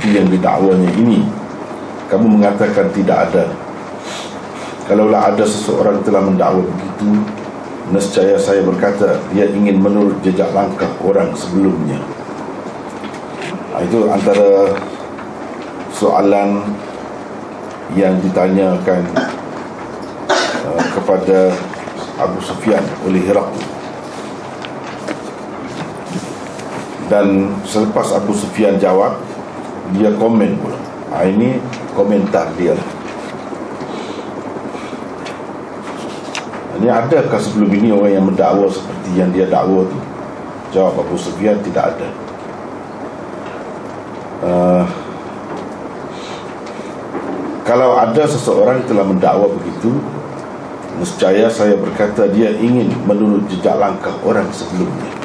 seperti yang didakwanya ini. Kamu mengatakan tidak ada. Kalaulah ada seseorang telah mendakwa begitu, nescaya saya berkata dia ingin menurut jejak langkah orang sebelumnya. Itu antara soalan yang ditanyakan kepada Abu Sufyan oleh Herakl. Dan selepas Abu Sufyan jawab, dia komen pula. Ini komentar dia. Ini adakah sebelum ini orang yang mendakwa seperti yang dia dakwa tu? Jawab Abu Sufyan, tidak ada. Kalau ada seseorang telah mendakwa begitu, nescaya saya berkata dia ingin menurut jejak langkah orang sebelumnya.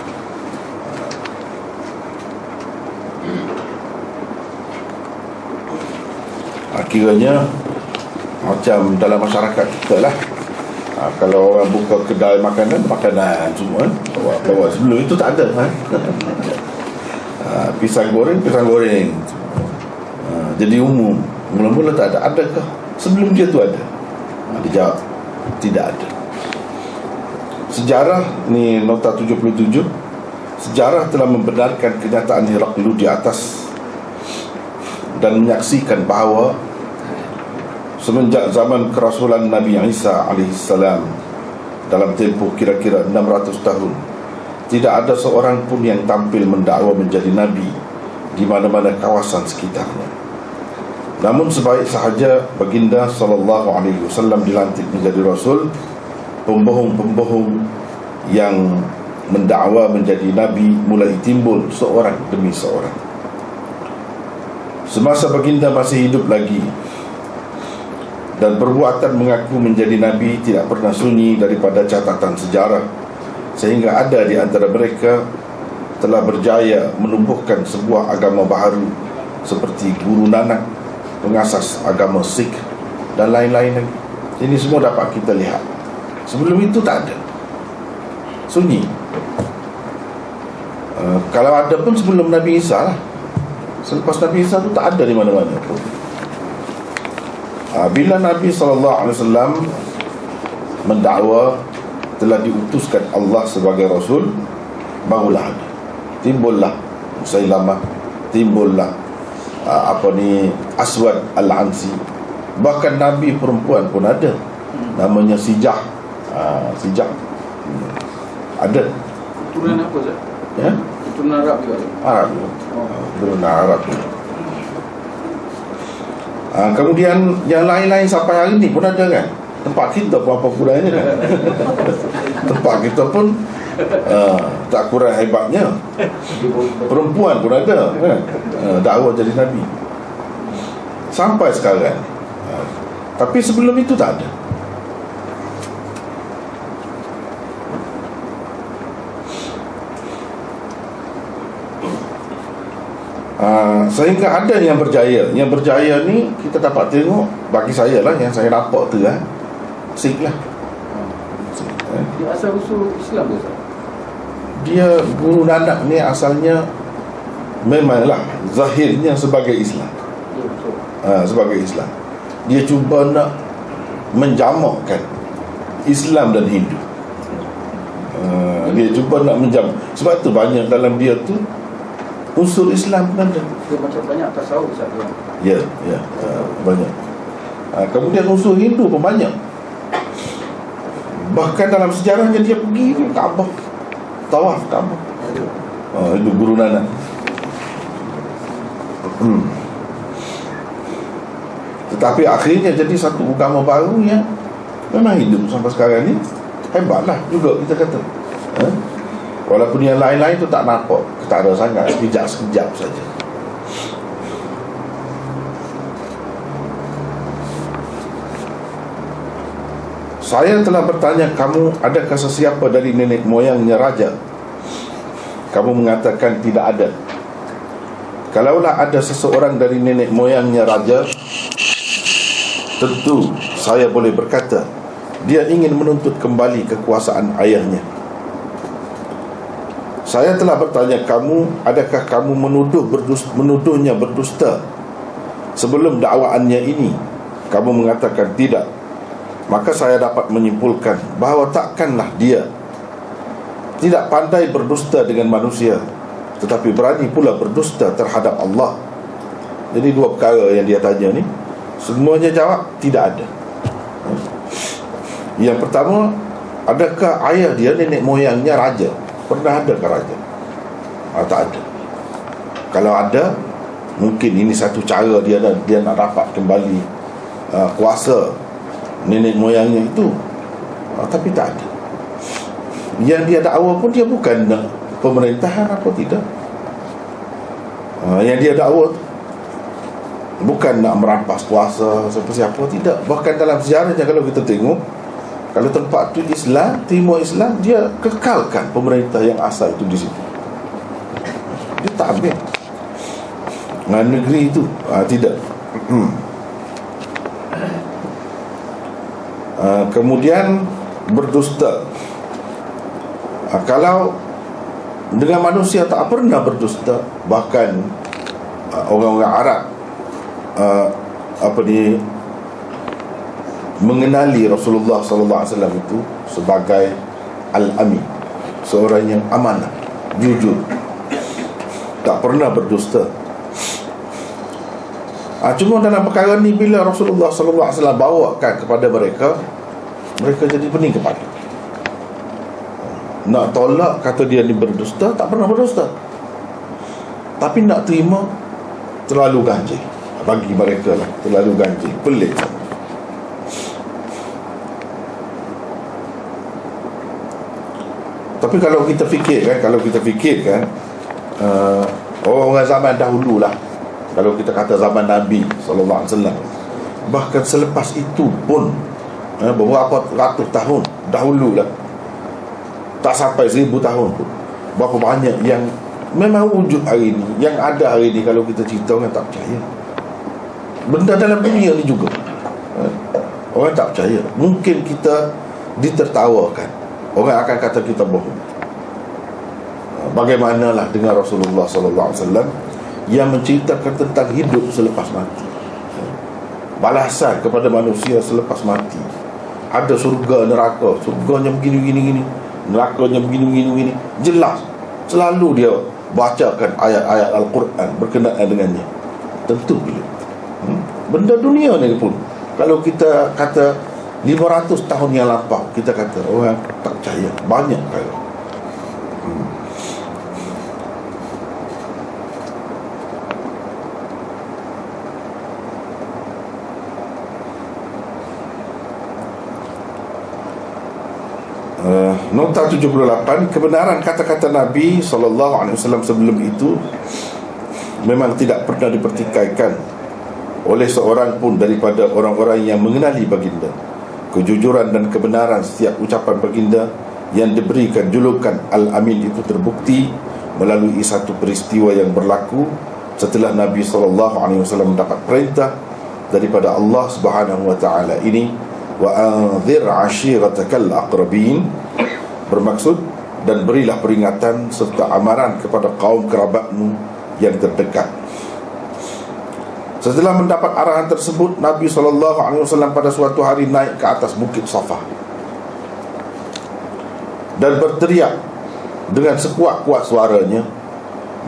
Akhirnya macam dalam masyarakat kita lah, kalau orang buka kedai makanan semua bawa. Sebelum itu tak ada pisang goreng. Jadi umum. Mula-mula tak ada. Adakah sebelum dia tu ada? Dijawab tidak ada. Sejarah ni nota 77. Sejarah telah membenarkan kenyataan Herakl di atas dan menyaksikan bahawa semenjak zaman kerasulan Nabi Isa alaihissalam dalam tempoh kira-kira 600 tahun, tidak ada seorang pun yang tampil mendakwa menjadi Nabi di mana-mana kawasan sekitarnya. Namun sebaik sahaja baginda SAW dilantik menjadi Rasul, pembohong-pembohong yang mendakwa menjadi Nabi mulai timbul seorang demi seorang. Semasa baginda masih hidup lagi dan perbuatan mengaku menjadi Nabi tidak pernah sunyi daripada catatan sejarah, sehingga ada di antara mereka telah berjaya menumbuhkan sebuah agama baru seperti Guru Nanak, pengasas agama Sikh dan lain-lain lagi. Ini semua dapat kita lihat. Sebelum itu tak ada, sunyi. Kalau ada pun sebelum Nabi Isa lah. Selepas Nabi Isa tu tak ada di mana-mana pun. Bila Nabi SAW mendakwa telah diutuskan Allah sebagai Rasul, barulah ada. Timbullah Musailamah, timbullah Aswad Al-Ansi. Bahkan Nabi perempuan pun ada, namanya Sijah. Sijah ada. Turunan apa Ustaz? Ya? Turunan Arab juga. Arab. Turunan Arab. Kemudian yang lain-lain sampai hari ni pun ada kan. Tempat kita pun apa kurangnya kan. Tempat kita pun tak kurang hebatnya. Perempuan pun ada kan, dakwah jadi Nabi sampai sekarang. Tapi sebelum itu tak ada. Sehingga ada yang berjaya. Yang berjaya ni kita dapat tengok, bagi saya lah, yang saya nampak tu Sikh lah. Dia asal usul Islam ke Ustaz? Dia Guru Nanak ni asalnya memanglah zahirnya sebagai Islam. Sebagai Islam. Dia cuba nak menjamakkan Islam dan Hindu. Dia cuba nak menjamak. Sebab tu banyak dalam dia tu unsur Islam pun ada. Dia macam banyak tasawuf Ustaz. Ya, banyak. Kemudian unsur Hindu pun banyak. Bahkan dalam sejarahnya dia pergi ke Kaabah, tawaf Kaabah. Itu Guru Nanak. Tetapi akhirnya jadi satu agama baru yang memang hidup sampai sekarang ni. Hebatlah juga kita kata. Walaupun yang lain-lain tu tak nampak, tak ada sangat, sekejap-sekejap saja. Saya telah bertanya kamu, adakah sesiapa dari nenek moyangnya raja? Kamu mengatakan tidak ada. Kalaulah ada seseorang dari nenek moyangnya raja, tentu saya boleh berkata dia ingin menuntut kembali kekuasaan ayahnya. Saya telah bertanya kamu, adakah kamu menuduhnya berdusta sebelum dakwaannya ini? Kamu mengatakan tidak. Maka saya dapat menyimpulkan bahawa takkanlah dia tidak pandai berdusta dengan manusia, tetapi berani pula berdusta terhadap Allah. Jadi dua perkara yang dia tanya ni, semuanya jawab tidak ada. Yang pertama, adakah ayah dia, nenek moyangnya raja? Pernah ada ke raja? Tak ada. Kalau ada, mungkin ini satu cara dia nak dapat kembali kuasa nenek moyangnya itu. Tapi tak ada. Yang dia dakwa pun dia bukan nak pemerintahan apa tidak. Yang dia dakwa bukan nak merampas kuasa siapa-siapa, tidak. Bahkan dalam sejarahnya kalau kita tengok, kalau tempat tu Islam, Timur Islam, dia kekalkan pemerintah yang asal itu di situ. Dia tak ambil negeri itu, tidak. Kemudian berdusta. Kalau dengan manusia tak pernah berdusta. Bahkan orang-orang Arab mengenali Rasulullah SAW itu sebagai Al-Amin, seorang yang amanah, jujur, tak pernah berdusta. Cuma dalam perkara ni, bila Rasulullah SAW bawakan kepada mereka, mereka jadi pening kepala. Nak tolak, kata dia ni berdusta, tak pernah berdusta. Tapi nak terima, terlalu ganjil. Bagi mereka lah, terlalu ganjil, pelik. Tapi kalau kita fikirkan, orang-orang zaman dahulu lah, kalau kita kata zaman Nabi SAW, bahkan selepas itu pun, beberapa ratus tahun dahulu lah, tak sampai 1000 tahun pun, berapa banyak yang memang wujud hari ni, yang ada hari ni. Kalau kita cerita, orang tak percaya. Benda dalam dunia ni juga, orang tak percaya. Mungkin kita ditertawakan, orang akan kata kita bohong. Bagaimanalah dengan Rasulullah SAW yang menceritakan tentang hidup selepas mati, balasan kepada manusia selepas mati. Ada surga, neraka. Surganya begini-begini, nerakanya begini-begini. Jelas. Selalu dia bacakan ayat-ayat Al-Quran berkenaan dengannya. Tentu bila benda dunia ni pun, kalau kita kata 500 tahun yang lampau, kita kata orang tak percaya. Banyak kali. Nota 78, kebenaran kata-kata Nabi SAW sebelum itu memang tidak pernah dipertikaikan oleh seorang pun daripada orang-orang yang mengenali baginda. Kejujuran dan kebenaran setiap ucapan baginda yang diberikan julukan Al-Amin itu terbukti melalui satu peristiwa yang berlaku setelah Nabi SAW mendapat perintah daripada Allah Subhanahu wa ta'ala ini, wa anzir ashiratakal aqrabin, bermaksud dan berilah peringatan serta amaran kepada kaum kerabatmu yang terdekat. Setelah mendapat arahan tersebut, Nabi SAW pada suatu hari naik ke atas bukit Safa dan berteriak dengan sekuat-kuat suaranya,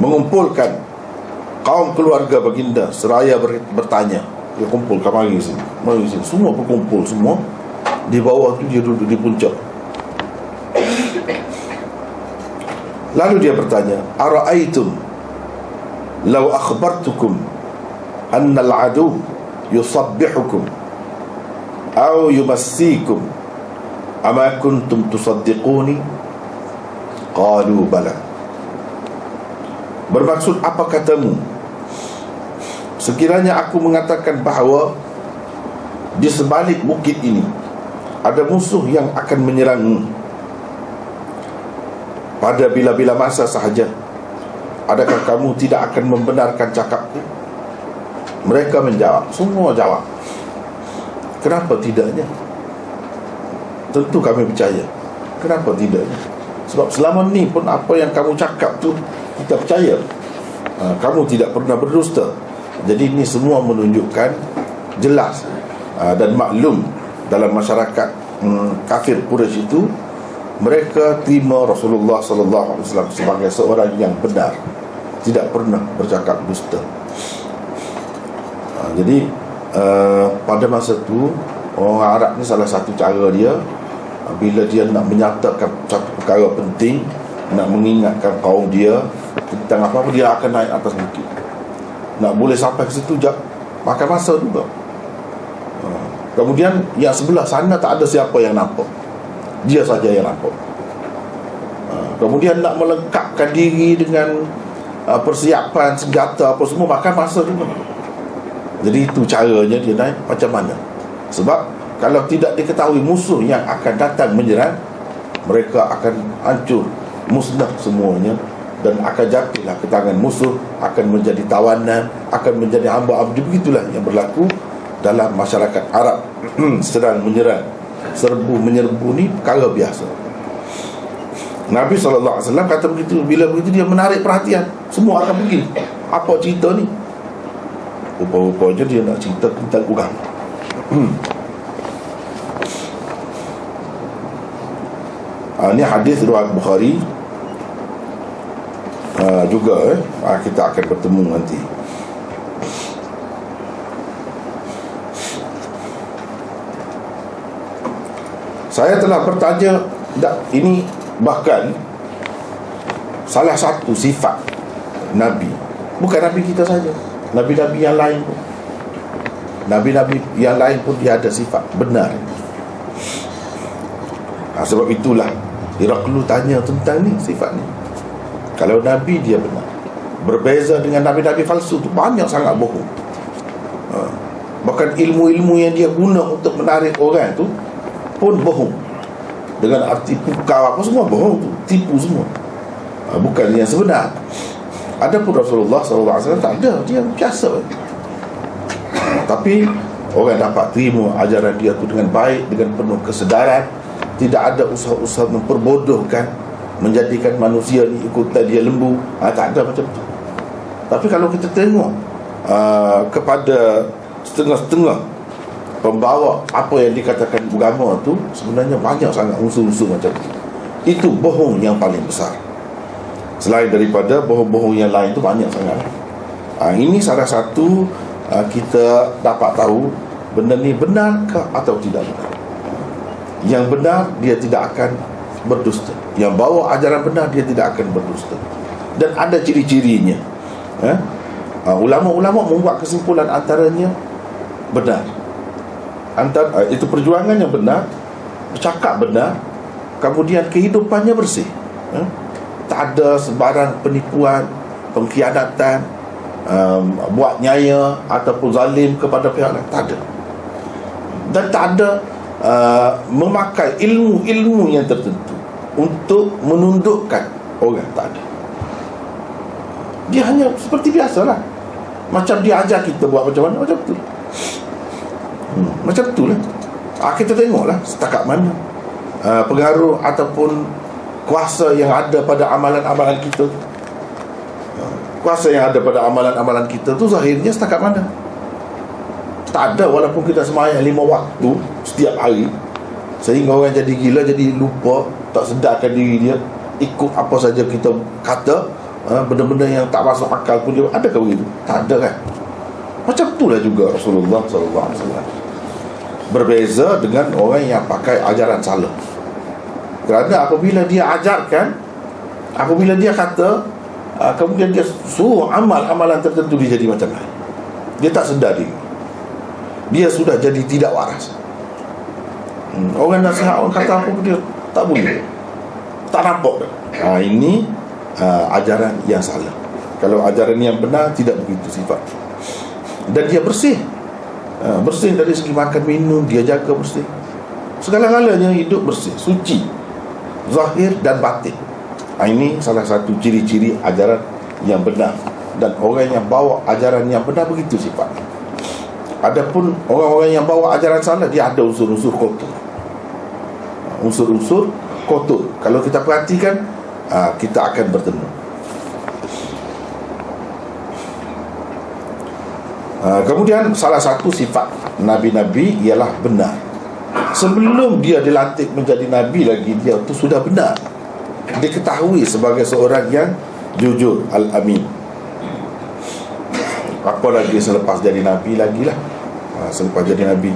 mengumpulkan kaum keluarga baginda seraya bertanya. Dia kumpul, mari sini, mari sini. Semua berkumpul, semua di bawah tu, dia duduk di puncak. Lalu dia bertanya, ara'aitum law akhbartukum anna al-adu yusabbihukum aw yumassikum ama kuntum tusaddiquni? Qalu bala. Bermaksud, apa katamu sekiranya aku mengatakan bahawa di sebalik bukit ini ada musuh yang akan menyerangmu pada bila-bila masa sahaja, adakah kamu tidak akan membenarkan cakapku? Mereka menjawab, semua jawab, kenapa tidaknya? Tentu kami percaya. Kenapa tidaknya? Sebab selama ni pun apa yang kamu cakap tu kita percaya. Kamu tidak pernah berdusta. Jadi ini semua menunjukkan jelas dan maklum dalam masyarakat kafir Quraisy itu, mereka terima Rasulullah sallallahu alaihi wasallam sebagai seorang yang benar, tidak pernah bercakap dusta. Jadi pada masa tu orang Arab ni salah satu cara dia, bila dia nak menyatakan satu perkara penting, nak mengingatkan kaum dia tentang apa-apa, dia akan naik atas bukit. Nak boleh sampai ke situ makan masa juga. Kemudian yang sebelah sana tak ada siapa yang nampak, dia saja yang nampak. Kemudian nak melengkapkan diri dengan persiapan senjata apa semua, makan masa juga. Jadi itu caranya dia naik macam mana. Sebab kalau tidak diketahui musuh yang akan datang menyerang, mereka akan hancur, musnah semuanya, dan akan jatuhlah ke tangan musuh, akan menjadi tawanan, akan menjadi hamba abdi. Begitulah yang berlaku dalam masyarakat Arab. Serang menyerang, serbu menyerbu ni perkara biasa. Nabi SAW kata begitu. Bila begitu dia menarik perhatian, semua akan pergi. Apa cerita ni? Rupa-rupanya dia nak cerita tentang agama. Ini hadis riwayat Bukhari juga. Kita akan bertemu nanti. Saya telah bertanya, ini bahkan salah satu sifat Nabi, bukan Nabi kita saja, Nabi-Nabi yang lain pun, Nabi-Nabi yang lain pun dia ada sifat benar. Sebab itulah Heraklius tanya tentang ni, sifat ni. Kalau Nabi dia benar, berbeza dengan Nabi-Nabi palsu tu, banyak sangat bohong. Bahkan ilmu-ilmu yang dia guna untuk menarik orang tu pun bohong, dengan arti pukau apa semua bohong tu, tipu semua, bukan yang sebenar. Adapun Rasulullah SAW tak ada, dia biasa. Tapi orang dapat terima ajaran dia tu dengan baik, dengan penuh kesedaran. Tidak ada usaha-usaha memperbodohkan, menjadikan manusia ni ikutan dia lembu. Tak ada macam tu. Tapi kalau kita tengok kepada setengah-setengah pembawa apa yang dikatakan agama tu, sebenarnya banyak sangat unsur-unsur macam tu. Itu bohong yang paling besar. Selain daripada bohong-bohong yang lain tu banyak sangat. Ini salah satu kita dapat tahu benda ni benarkah atau tidak benar. Yang benar dia tidak akan berdusta, yang bawa ajaran benar dia tidak akan berdusta. Dan ada ciri-cirinya. Ulama-ulama membuat kesimpulan antaranya benar. Itu perjuangan yang benar, bercakap benar, kemudian kehidupannya bersih. Tak ada sebarang penipuan, pengkhianatan, buat nyaya ataupun zalim kepada pihak lain. Tak ada. Dan tak ada memakai ilmu-ilmu yang tertentu untuk menundukkan orang. Tak ada. Dia hanya seperti biasalah, macam dia ajar kita buat macam mana, macam tu. Macam tu lah. Kita tengoklah setakat mana pengaruh ataupun kuasa yang ada pada amalan-amalan kita. Kuasa yang ada pada amalan-amalan kita tu zahirnya setakat mana. Tak ada, walaupun kita sembahyang 5 waktu setiap hari, sehingga orang jadi gila, jadi lupa, tak sedarkan diri dia, ikut apa saja kita kata, benda-benda yang tak masuk akal pun dia. Adakah begitu? Tak ada kan. Macam itulah juga Rasulullah SAW. Berbeza dengan orang yang pakai ajaran salah. Kerana apabila dia ajarkan, apabila dia kata, kemudian dia suruh amalan tertentu, dia jadi macam lain. Dia tak sedar diri, dia sudah jadi tidak waras. Orang nasihat, orang kata apa pun dia tak boleh, tak nampak dah. Ini ajaran yang salah. Kalau ajaran yang benar, tidak begitu sifat. Dan dia bersih. Bersih dari segi makan minum, dia jaga bersih. Segala-galanya hidup bersih, suci, zahir dan batin. Ini salah satu ciri-ciri ajaran yang benar. Dan orang yang bawa ajaran yang benar begitu sifatnya. Adapun orang-orang yang bawa ajaran salah, dia ada unsur-unsur kotor, unsur-unsur kotor. Kalau kita perhatikan, kita akan bertemu. Kemudian salah satu sifat Nabi-Nabi ialah benar. Sebelum dia dilantik menjadi Nabi lagi, dia tu sudah benar. Diketahui sebagai seorang yang jujur, Al-Amin. Apa lagi selepas jadi Nabi lagi lah. Selepas jadi Nabi,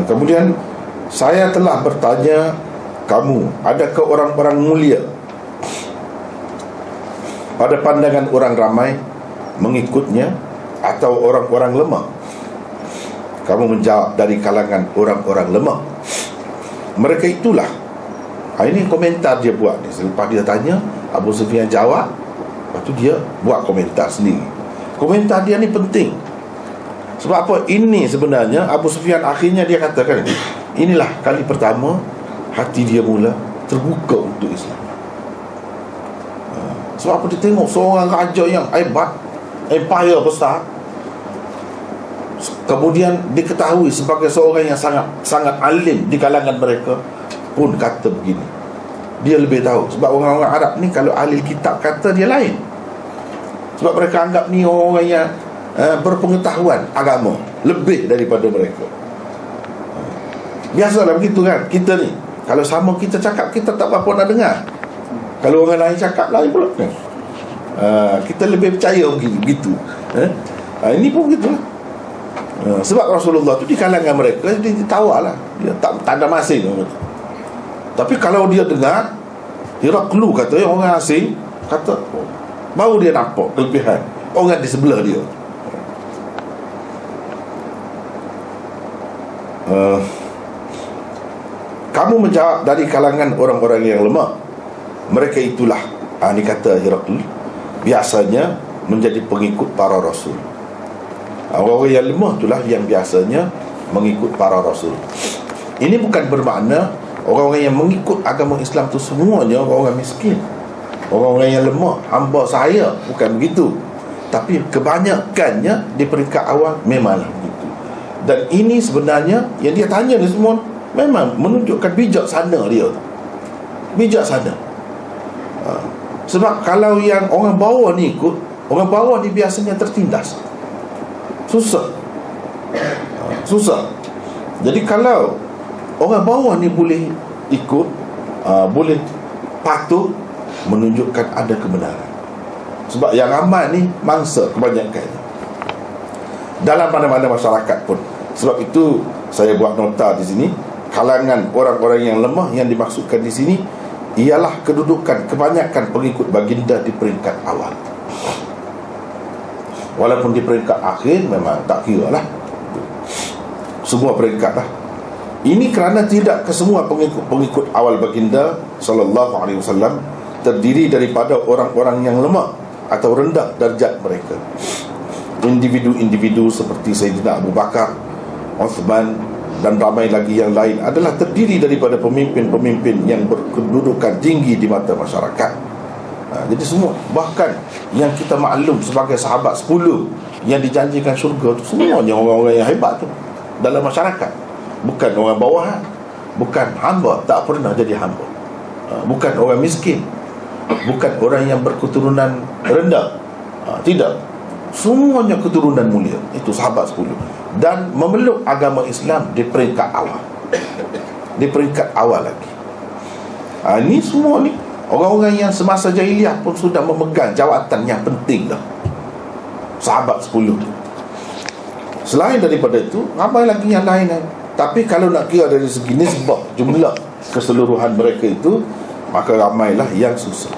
kemudian saya telah bertanya kamu, adakah orang-orang mulia pada pandangan orang ramai mengikutnya atau orang-orang lemah? Kamu menjawab, dari kalangan orang-orang lemah. Mereka itulah. Ini komentar dia buat ni. Selepas dia tanya, Abu Sufyan jawab, lepas tu dia buat komentar sendiri. Komentar dia ni penting. Sebab apa? Ini sebenarnya Abu Sufyan akhirnya dia katakan, inilah kali pertama hati dia mula terbuka untuk Islam. Sebab apa? Dia tengok seorang raja yang hebat, empire besar, kemudian diketahui sebagai seorang yang sangat alim di kalangan mereka, pun kata begini. Dia lebih tahu. Sebab orang-orang Arab ni kalau ahli kitab kata, dia lain. Sebab mereka anggap ni orang yang berpengetahuan agama lebih daripada mereka. Biasalah begitu kan. Kita ni kalau sama kita cakap, kita tak apa-apa nak dengar. Kalau orang lain cakap, lain pula kan. Kita lebih percaya begitu. Ini pun begitu lah. Sebab Rasulullah tu di kalangan mereka, dia tawarlah, dia tak ada masing. Tapi kalau dia dengar Heraklu kata, orang asing kata, baru dia nampak kelebihan orang di sebelah dia. Kamu menjawab, dari kalangan orang-orang yang lemah. Mereka itulah, ini kata Heraklu, biasanya menjadi pengikut para rasul. Orang-orang yang lemah itulah yang biasanya mengikut para rasul. Ini bukan bermakna orang-orang yang mengikut agama Islam tu semuanya orang-orang miskin, orang-orang yang lemah, hamba sahaya. Bukan begitu. Tapi kebanyakannya di peringkat awal memanglah begitu. Dan ini sebenarnya yang dia tanya ni semua memang menunjukkan bijaksana dia. Bijaksana. Sebab kalau yang orang bawah ni ikut, orang bawah ni biasanya tertindas, susah. Jadi kalau orang bawah ni boleh ikut, boleh patuh, menunjukkan ada kebenaran. Sebab yang ramai ni mangsa kebanyakan dalam mana-mana masyarakat pun. Sebab itu saya buat nota di sini, kalangan orang-orang yang lemah yang dimaksudkan di sini ialah kedudukan kebanyakan pengikut baginda di peringkat awal. Walaupun di peringkat akhir memang tak kira lah, semua peringkat lah. Ini kerana tidak kesemua pengikut awal baginda sallallahu alaihi wasallam terdiri daripada orang-orang yang lemah atau rendah darjat mereka. Individu-individu seperti Sayyidina Abu Bakar, Uthman dan ramai lagi yang lain adalah terdiri daripada pemimpin-pemimpin yang berkedudukan tinggi di mata masyarakat. Jadi semua, bahkan yang kita maklum sebagai sahabat 10 yang dijanjikan syurga tu, semuanya orang-orang yang hebat tu dalam masyarakat. Bukan orang bawahan, bukan hamba, tak pernah jadi hamba, bukan orang miskin, bukan orang yang berketurunan rendah, tidak, semuanya keturunan mulia. Itu sahabat 10 dan memeluk agama Islam di peringkat awal. Di peringkat awal lagi. Ini semua ni orang-orang yang semasa jahiliah pun sudah memegang jawatan yang penting dah. Sahabat 10. Selain daripada itu, ramai lagi yang lain. Tapi kalau nak kira dari segi nisbah, jumlah keseluruhan mereka itu, maka ramailah yang susah.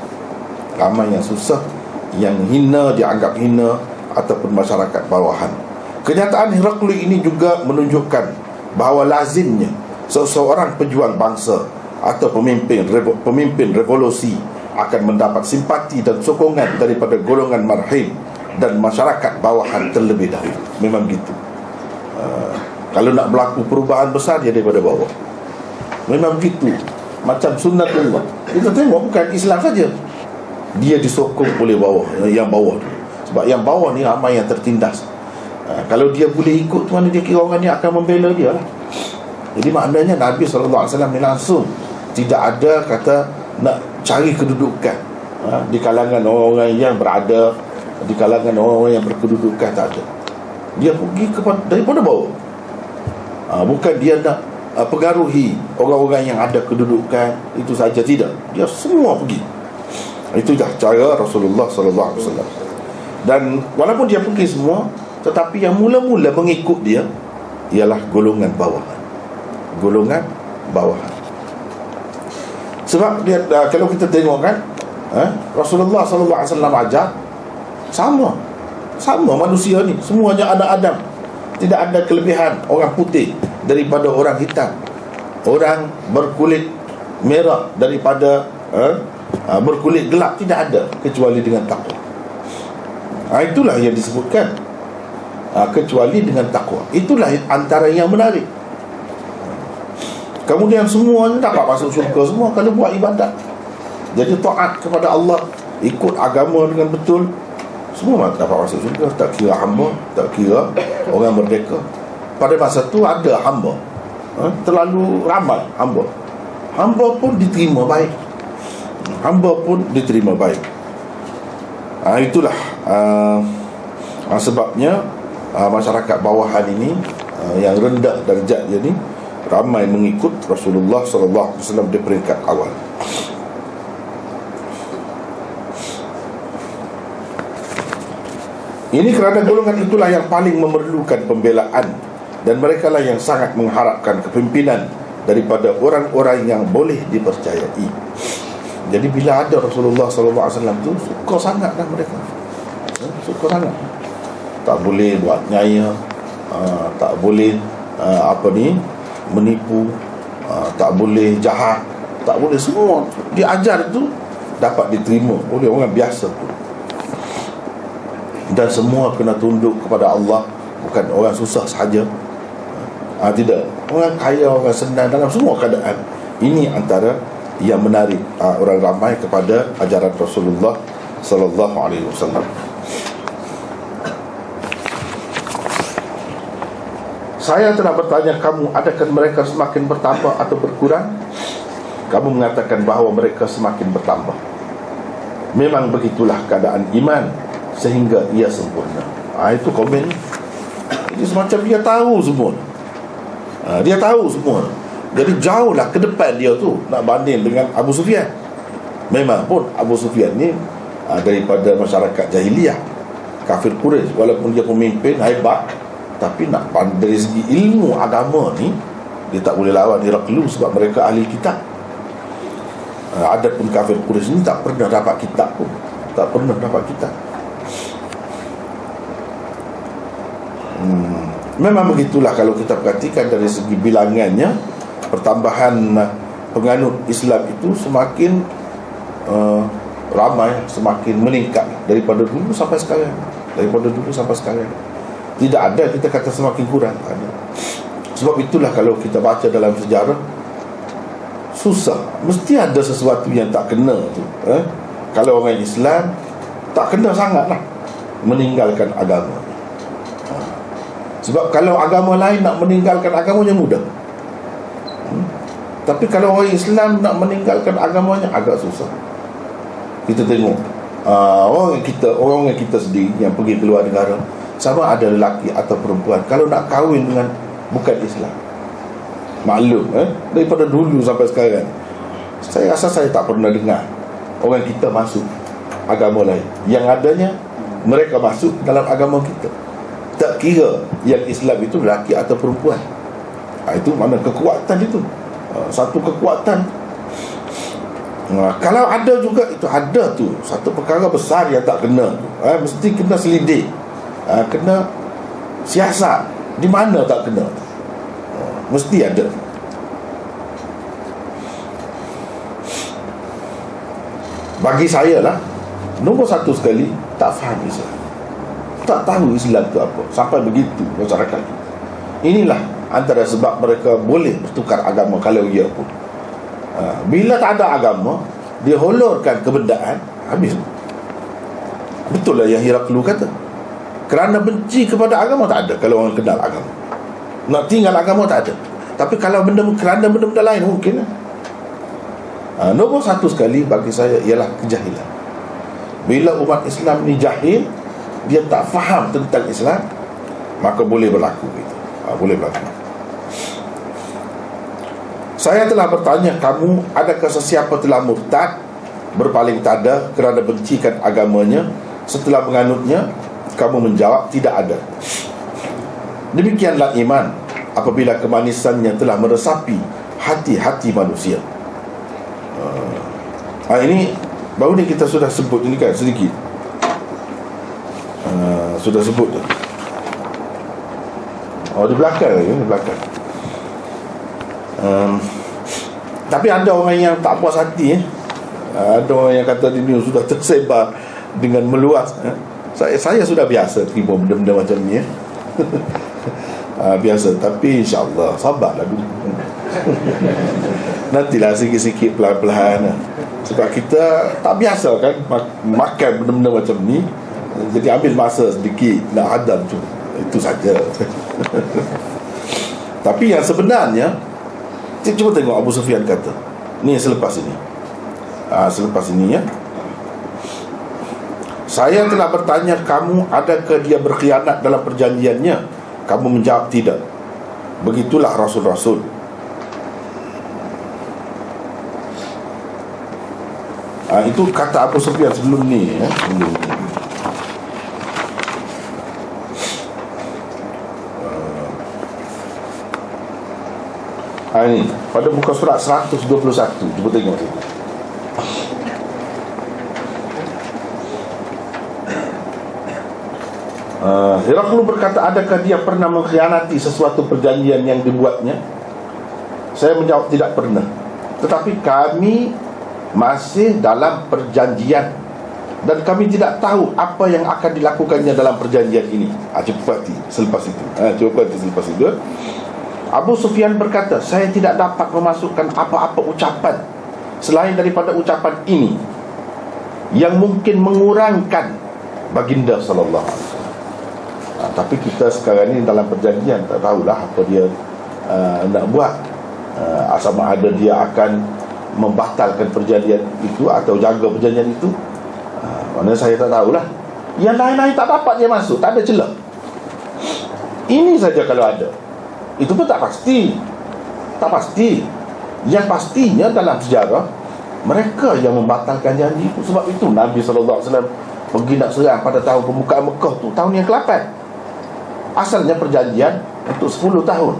Ramai yang susah, yang hina, dianggap hina, ataupun masyarakat bawahan. Kenyataan Heraklu ini juga menunjukkan bahawa lazimnya seseorang pejuang bangsa atau pemimpin revolusi akan mendapat simpati dan sokongan daripada golongan marhim dan masyarakat bawahan terlebih dahulu. Memang gitu. Kalau nak berlaku perubahan besar, dia daripada bawah. Memang begitu. macam sunnatullah. Kita tengok bukan Islam saja, dia disokong oleh bawah, yang bawah tu. Sebab yang bawah ni ramai yang tertindas. Kalau dia boleh ikut tu, mana dia kira orang ni akan membela dia lah. Jadi maknanya Nabi SAW ni langsung tidak ada kata nak cari kedudukan di kalangan orang-orang yang berada, di kalangan orang-orang yang berkedudukan, tak ada. Dia pergi daripada bawah. Bukan dia nak pengaruhi orang-orang yang ada kedudukan itu saja, tidak. Dia semua pergi. Itu dah cara Rasulullah SAW. Dan walaupun dia pergi semua, tetapi yang mula-mula mengikut dia ialah golongan bawahan. Golongan bawahan. Sebab dia, kalau kita tengok kan, Rasulullah SAW ajar sama manusia ni, semuanya anak Adam. Tidak ada kelebihan orang putih daripada orang hitam, orang berkulit merah daripada berkulit gelap. Tidak ada, kecuali dengan takwa. Itulah yang disebutkan, kecuali dengan takwa. Itulah antara yang menarik. Kemudian semuanya dapat masuk syurga semua kalau buat ibadat. Jadi taat kepada Allah, ikut agama dengan betul, semua dapat masuk syurga. Tak kira hamba, tak kira orang merdeka. Pada masa tu ada hamba, terlalu ramai hamba. Hamba pun diterima baik. Hamba pun diterima baik. Itulah sebabnya masyarakat bawahan ini, yang rendah darjatnya ni, ramai mengikut Rasulullah SAW di peringkat awal. Ini kerana golongan itulah yang paling memerlukan pembelaan, dan mereka lah yang sangat mengharapkan kepimpinan daripada orang-orang yang boleh dipercayai. Jadi bila ada Rasulullah SAW tu, suka sangatlah mereka. Suka sangat. Tak boleh buat nyaya, tak boleh menipu, tak boleh jahat, tak boleh. Semua diajar itu dapat diterima oleh orang biasa tu. Dan semua kena tunduk kepada Allah, bukan orang susah sahaja. Tidak, orang kaya, orang senang, dalam semua keadaan. Ini antara yang menarik orang ramai kepada ajaran Rasulullah SAW. Saya telah bertanya kamu, adakah mereka semakin bertambah atau berkurang? Kamu mengatakan bahawa mereka semakin bertambah. Memang begitulah keadaan iman sehingga ia sempurna. Itu komen. Jadi semacam dia tahu semua. Dia tahu semua. Jadi jauhlah ke depan dia tu nak banding dengan Abu Sufyan. Memang pun Abu Sufyan ni daripada masyarakat jahiliyah, kafir Quraisy. Walaupun dia pemimpin hebat, tapi nak dari segi ilmu agama ni, dia tak boleh lawan Herakliu sebab mereka ahli kitab. Adapun kafir Quraisy ni tak pernah dapat kitab pun. Tak pernah dapat kitab. Memang begitulah kalau kita perhatikan dari segi bilangannya, pertambahan penganut Islam itu semakin ramai, semakin meningkat daripada dulu sampai sekarang. Daripada dulu sampai sekarang. Tidak ada kita kata semakin kurang, ada. Sebab itulah kalau kita baca dalam sejarah, susah, mesti ada sesuatu yang tak kena tu. Kalau orang Islam tak kena sangatlah meninggalkan agama. Sebab kalau agama lain nak meninggalkan agamanya mudah. Tapi kalau orang Islam nak meninggalkan agamanya agak susah. Kita tengok orang kita sendiri yang pergi keluar negara, sama ada lelaki atau perempuan, kalau nak kahwin dengan bukan Islam, maklum daripada dulu sampai sekarang, saya rasa saya tak pernah dengar orang kita masuk agama lain. Yang adanya mereka masuk dalam agama kita. Tak kira yang Islam itu lelaki atau perempuan. Itu mana kekuatan itu. Satu kekuatan. Kalau ada juga, itu ada tu satu perkara besar yang tak kena tu. Mesti kena selidik, kena siasat. Di mana tak kena, mesti ada. Bagi saya lah, nombor satu sekali, tak faham Islam, tak tahu Islam tu apa. Sampai begitu masyarakat kita. Inilah antara sebab mereka boleh bertukar agama kalau ia pun. Bila tak ada agama, dia hulurkan kebendaan, habis. Betul lah yang Heraklius kata. Kerana benci kepada agama tak ada kalau orang kenal agama. Nak tinggal agama tak ada. Tapi kalau kerana benda-benda lain mungkin. Nombor satu sekali bagi saya ialah kejahilan. Bila umat Islam ni jahil, dia tak faham tentang Islam, maka boleh berlaku gitu. Boleh berlaku. Saya telah bertanya kamu, adakah sesiapa telah murtad, berpaling tada kerana bencikan agamanya setelah menganutnya? Kamu menjawab tidak ada. Demikianlah iman apabila kemanisannya telah meresapi hati-hati manusia. Ini baru ni kita sudah sebut ini kan sedikit. Sudah sebut dah. Di belakang lagi, di belakang. Tapi ada orang yang tak puas hati. Ada orang yang kata dunia sudah tersebar dengan meluas. Saya sudah biasa terima benda-benda macam ni. Biasa. Tapi insyaAllah sabarlah dulu. Nantilah sikit-sikit pelan-pelan. Sebab kita tak biasa kan makan benda-benda macam ni. Jadi ambil masa sedikit nak hadam tu. Itu saja. Tapi yang sebenarnya, cuba tengok Abu Sufyan kata. Ni selepas ini. Selepas ini ya. Saya telah bertanya kamu, adakah dia berkhianat dalam perjanjiannya? Kamu menjawab tidak. Begitulah Rasul-Rasul. Itu kata Abu Sufyan sebelum ni ya. Ini pada muka surat 121. Cuba tengok situ. Heraklius berkata, adakah dia pernah mengkhianati sesuatu perjanjian yang dibuatnya? Saya menjawab tidak pernah. Tetapi kami masih dalam perjanjian dan kami tidak tahu apa yang akan dilakukannya dalam perjanjian ini. Cuba perhati selepas itu. Cuba perhati selepas itu. Abu Sufyan berkata, saya tidak dapat memasukkan apa-apa ucapan selain daripada ucapan ini yang mungkin mengurangkan baginda sallallahu alaihi wasallam. Tapi kita sekarang ni dalam perjanjian, tak tahulah apa dia nak buat. Sama ada dia akan membatalkan perjanjian itu atau jaga perjanjian itu. Mana saya tak tahulah. Yang lain-lain tak dapat dia masuk, tak ada celah. Ini saja kalau ada. Itu pun tak pasti. Tak pasti. Yang pastinya dalam sejarah, mereka yang membatalkan janji itu. Sebab itu Nabi SAW pergi nak serang pada tahun pembukaan Mekah tu, tahun yang ke-8. Asalnya perjanjian untuk 10 tahun.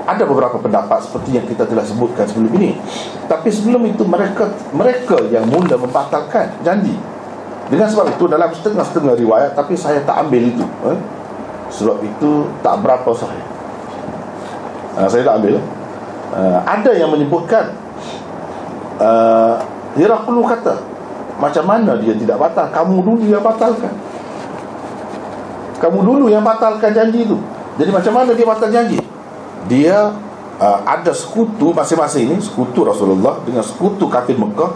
Ada beberapa pendapat seperti yang kita telah sebutkan sebelum ini. Tapi sebelum itu mereka yang mula membatalkan janji. Dengan sebab itu dalam setengah-setengah riwayat, tapi saya tak ambil itu. Sebab itu tak berapa sahih. Saya tak ambil. Ada yang menyebutkan Heraklius kata, macam mana dia tidak batal? Kamu dulu yang batalkan. Kamu dulu yang batalkan janji itu. Jadi macam mana dia batal janji? Dia ada sekutu masing-masing ini, sekutu Rasulullah dengan sekutu kafir Mekah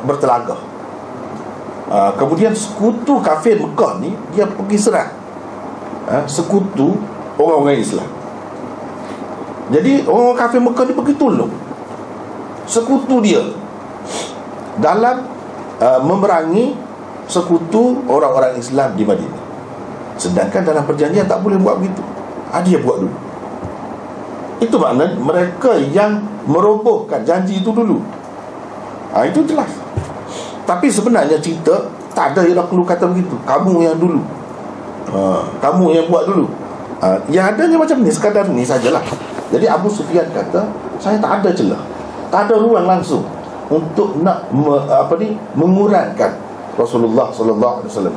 bertelagah. Kemudian sekutu kafir Mekah ni dia pergi serang sekutu orang-orang Islam. Jadi orang kafir Mekah ni pergi tolong sekutu dia dalam memerangi sekutu orang-orang Islam di Madinah. Sedangkan dalam perjanjian tak boleh buat begitu. Dia buat dulu. Itu maknanya mereka yang merobohkan janji itu dulu. Itu jelas. Tapi sebenarnya cerita tak ada Heraklius kata begitu. Kamu yang dulu, kamu yang buat dulu. Yang adanya macam ni, sekadar ni sajalah. Jadi Abu Sufyan kata, saya tak ada celah, tak ada ruang langsung untuk nak mengurangkan Rasulullah sallallahu alaihi wasallam.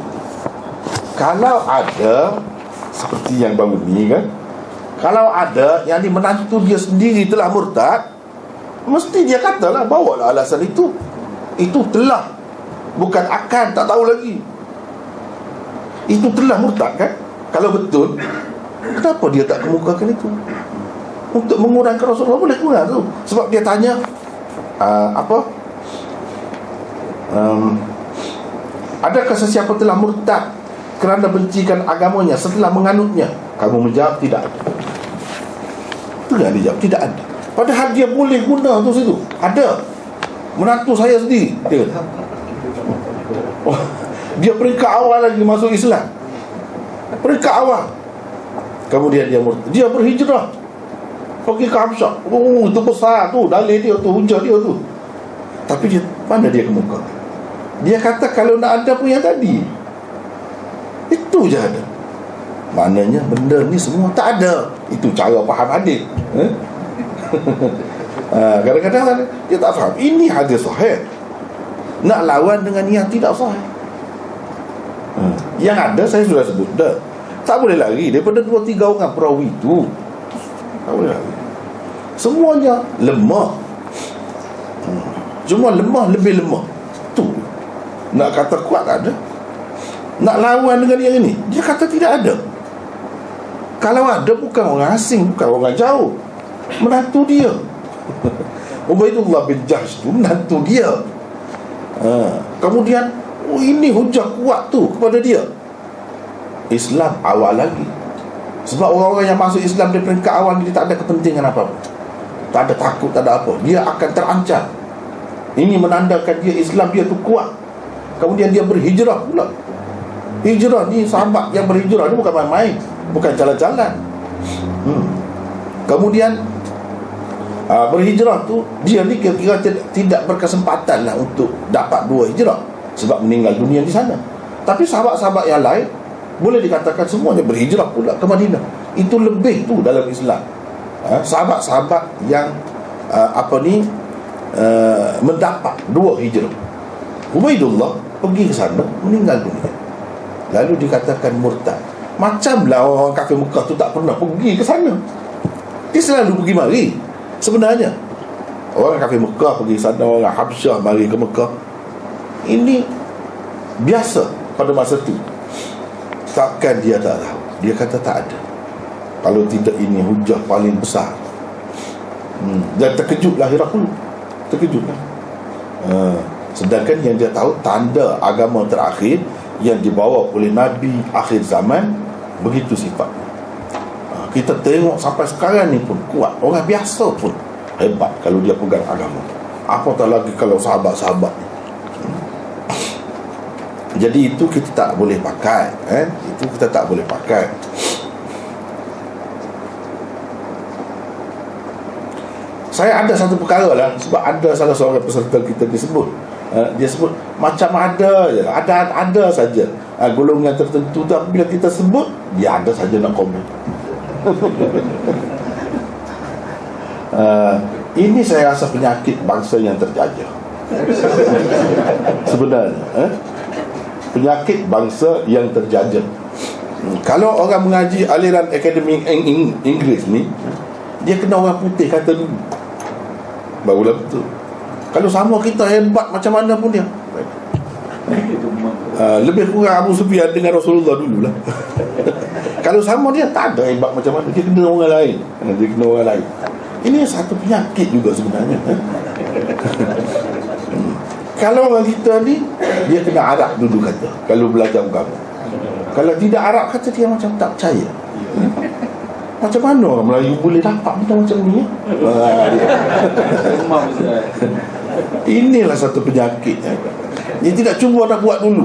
Kalau ada seperti yang baru ni kan, kalau ada yang di menantu dia sendiri telah murtad, mesti dia katalah, bawalah alasan itu. Itu telah, bukan akan, tak tahu lagi. Itu telah murtad kan. Kalau betul, kenapa dia tak kemukakan itu? Untuk mengurangkan Rasulullah, boleh kurang tu. Sebab dia tanya, adakah sesiapa telah murtad kerana bencikan agamanya setelah menganutnya? Kamu menjawab tidak ada. Itu kan dia jawab tidak ada. Padahal dia boleh guna tu situ. Ada. Menantu saya sendiri, dia kata. Dia peringkat awal lagi masuk Islam. Peringkat awal. Kemudian dia berhijrah pergi ke Habsyah. Itu besar tu, dalil dia tu, hujah dia tu. Tapi dia, mana dia kemuka? Dia kata kalau nak ada pun yang tadi. Itu je ada. Maknanya benda ni semua tak ada. Itu cara faham hadis. Kadang-kadang dia tak faham. Ini hadis sahih. Nak lawan dengan yang tidak sahih. Yang ada saya sudah sebut dah. Tak boleh lari daripada 2-3 orang perawi itu. Tak boleh lari. Semuanya lemah. Cuma lemah lebih lemah. Tu. Nak kata kuat tak ada. Nak lawan dengan yang ini, dia kata tidak ada. Kalau ada bukan orang asing, bukan orang jauh, menantu dia. Ubaidullah bin Jahsh tu menantu dia. Kemudian ini hujah kuat tu kepada dia. Islam awal lagi. Sebab orang-orang yang masuk Islam di peringkat awal dia tak ada kepentingan apa-apa. Tak ada takut, tak ada apa. Dia akan terancam. Ini menandakan dia Islam dia tu kuat. Kemudian dia berhijrah pula. Hijrah ni, sahabat yang berhijrah ni bukan main-main, bukan jalan-jalan. Kemudian berhijrah tu, dia ni kira-kira tidak berkesempatan lah untuk dapat 2 hijrah, sebab meninggal dunia di sana. Tapi sahabat-sahabat yang lain boleh dikatakan semuanya berhijrah pula ke Madinah. Itu lebih tu dalam Islam. Sahabat-sahabat yang mendapat 2 hijrah. Ubaidullah pergi ke sana, meninggal dunia. Lalu dikatakan murtad. Macamlah orang kafir Mekah tu tak pernah pergi ke sana. Dia selalu pergi mari. Sebenarnya orang kafir Mekah pergi sana, orang Habsyah mari ke Mekah. Ini biasa pada masa tu. Takkan dia tak tahu. Dia kata tak ada. Kalau tidak ini hujah paling besar. Dan terkejutlah Heraklius. Terkejutlah. Sedangkan yang dia tahu tanda agama terakhir yang dibawa oleh Nabi akhir zaman begitu sifatnya. Kita tengok sampai sekarang ni pun kuat. Orang biasa pun hebat kalau dia pegang agama. Apatah lagi kalau sahabat-sahabat. Jadi itu kita tak boleh pakai. Itu kita tak boleh pakai. Saya ada satu perkara lah. Sebab ada salah seorang peserta kita disebut, dia sebut macam ada je, ada saja golongan tertentu. Dan bila kita sebut, dia ada saja nak komen. Ini saya rasa penyakit bangsa yang terjajah. Sebenarnya penyakit bangsa yang terjajah. Kalau orang mengaji aliran akademik Inggeris ni, dia kena orang putih kata dulu, barulah betul. Kalau sama kita hebat macam mana pun dia, lebih kurang Abu Sufyan dengan Rasulullah dululah. Kalau sama dia tak ada hebat macam mana, dia kena orang lain. Dia kena orang lain. Ini satu penyakit juga sebenarnya. Kalau orang kita ni, dia kena Arab dulu kata, kalau belajar agama. Kalau tidak Arab kata, dia macam tak percaya. Macam mana orang Melayu boleh dapat benda macam ni? Inilah satu penyakit. Dia tidak cuba nak buat dulu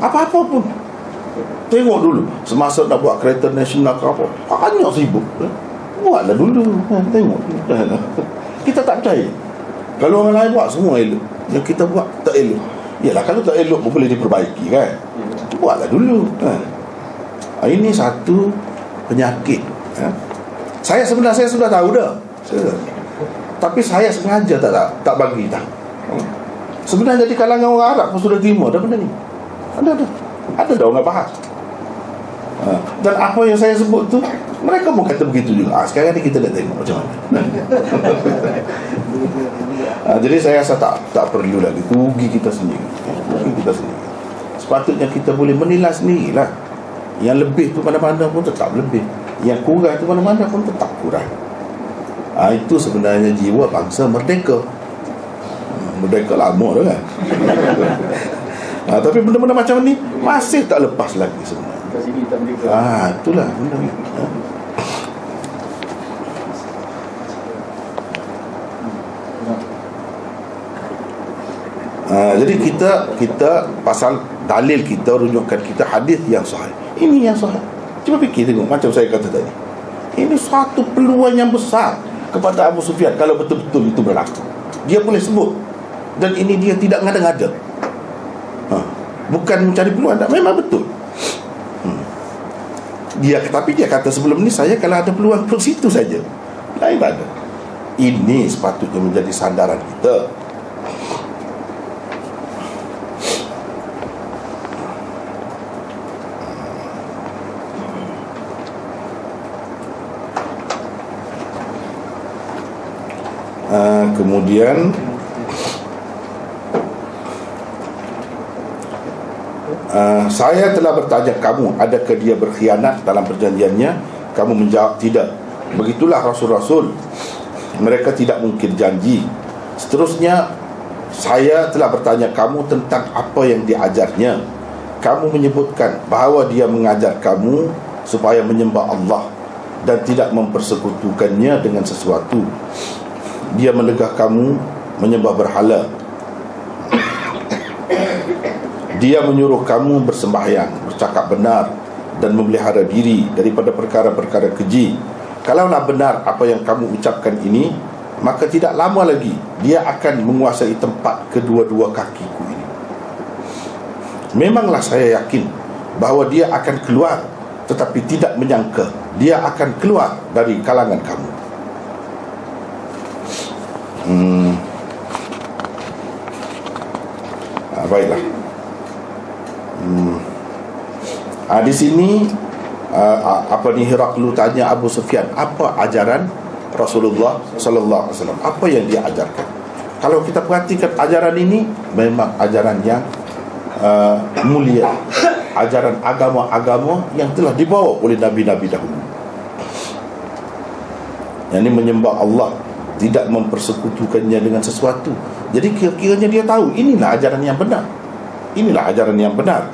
apa-apa pun. Tengok dulu semasa nak buat kereta nasional ke apa, hanya sibuk. Buatlah dulu, tengok. Kita tak percaya. Kalau orang lain buat semua elok, yang kita buat tak elok. Yalah, kalau tak elok pun boleh diperbaiki kan. Buatlah dulu. Ini satu penyakit. Saya sebenarnya sudah tahu dah. Tapi saya sengaja tak bagi tahu. Sebenarnya di kalangan orang Arab pun sudah terima dah benda ni. Ada dah orang bahas. Dan apa yang saya sebut tu, mereka pun kata begitu juga. Sekarang ni kita nak tengok macam mana. Jadi saya rasa tak perlu lagi rugi kita sendiri. Sepatutnya kita boleh menilai sendirilah. Yang lebih tu mana-mana pun tetap lebih, yang kurang tu mana-mana pun tetap kurang. Itu sebenarnya jiwa bangsa merdeka. Merdeka lama dah kan. Tapi benda-benda macam ni masih tak lepas lagi sebenarnya. Kat sini tak merdeka. Itulah benda ni. Jadi kita pasal dalil kita, rujukan kita hadis yang sahih. Ini yang sahih. Cuba fikir tengok, macam saya kata tadi, ini suatu peluang yang besar kepada Abu Sufyan kalau betul-betul itu berlaku. Dia boleh sebut, dan ini dia tidak ngada-ngada. Bukan mencari peluang, tak, memang betul. Tapi dia kata sebelum ni, saya kalau ada peluang ke situ saja, lain tak ada. Ini sepatutnya menjadi sandaran kita. Kemudian saya telah bertanya kamu, adakah dia berkhianat dalam perjanjiannya? Kamu menjawab tidak. Begitulah rasul-rasul, mereka tidak mungkir janji. Seterusnya, saya telah bertanya kamu tentang apa yang diajarnya. Kamu menyebutkan bahawa dia mengajar kamu supaya menyembah Allah dan tidak mempersekutukannya dengan sesuatu. Dia melegah kamu menyembah berhala. Dia menyuruh kamu bersembahyang, bercakap benar, dan memelihara diri daripada perkara-perkara keji. Kalaulah benar apa yang kamu ucapkan ini, maka tidak lama lagi dia akan menguasai tempat kedua-dua kakiku ini. Memanglah saya yakin bahawa dia akan keluar, tetapi tidak menyangka dia akan keluar dari kalangan kamu. Baiklah. Di sini Heraklu tanya Abu Sufyan, apa ajaran Rasulullah sallallahu alaihi wasallam? Apa yang dia ajarkan? Kalau kita perhatikan ajaran ini, memang ajaran yang mulia, ajaran agama-agama yang telah dibawa oleh nabi-nabi dahulu. Yang ini menyembah Allah, tidak mempersekutukannya dengan sesuatu. Jadi kira-kiranya dia tahu inilah ajaran yang benar. Inilah ajaran yang benar.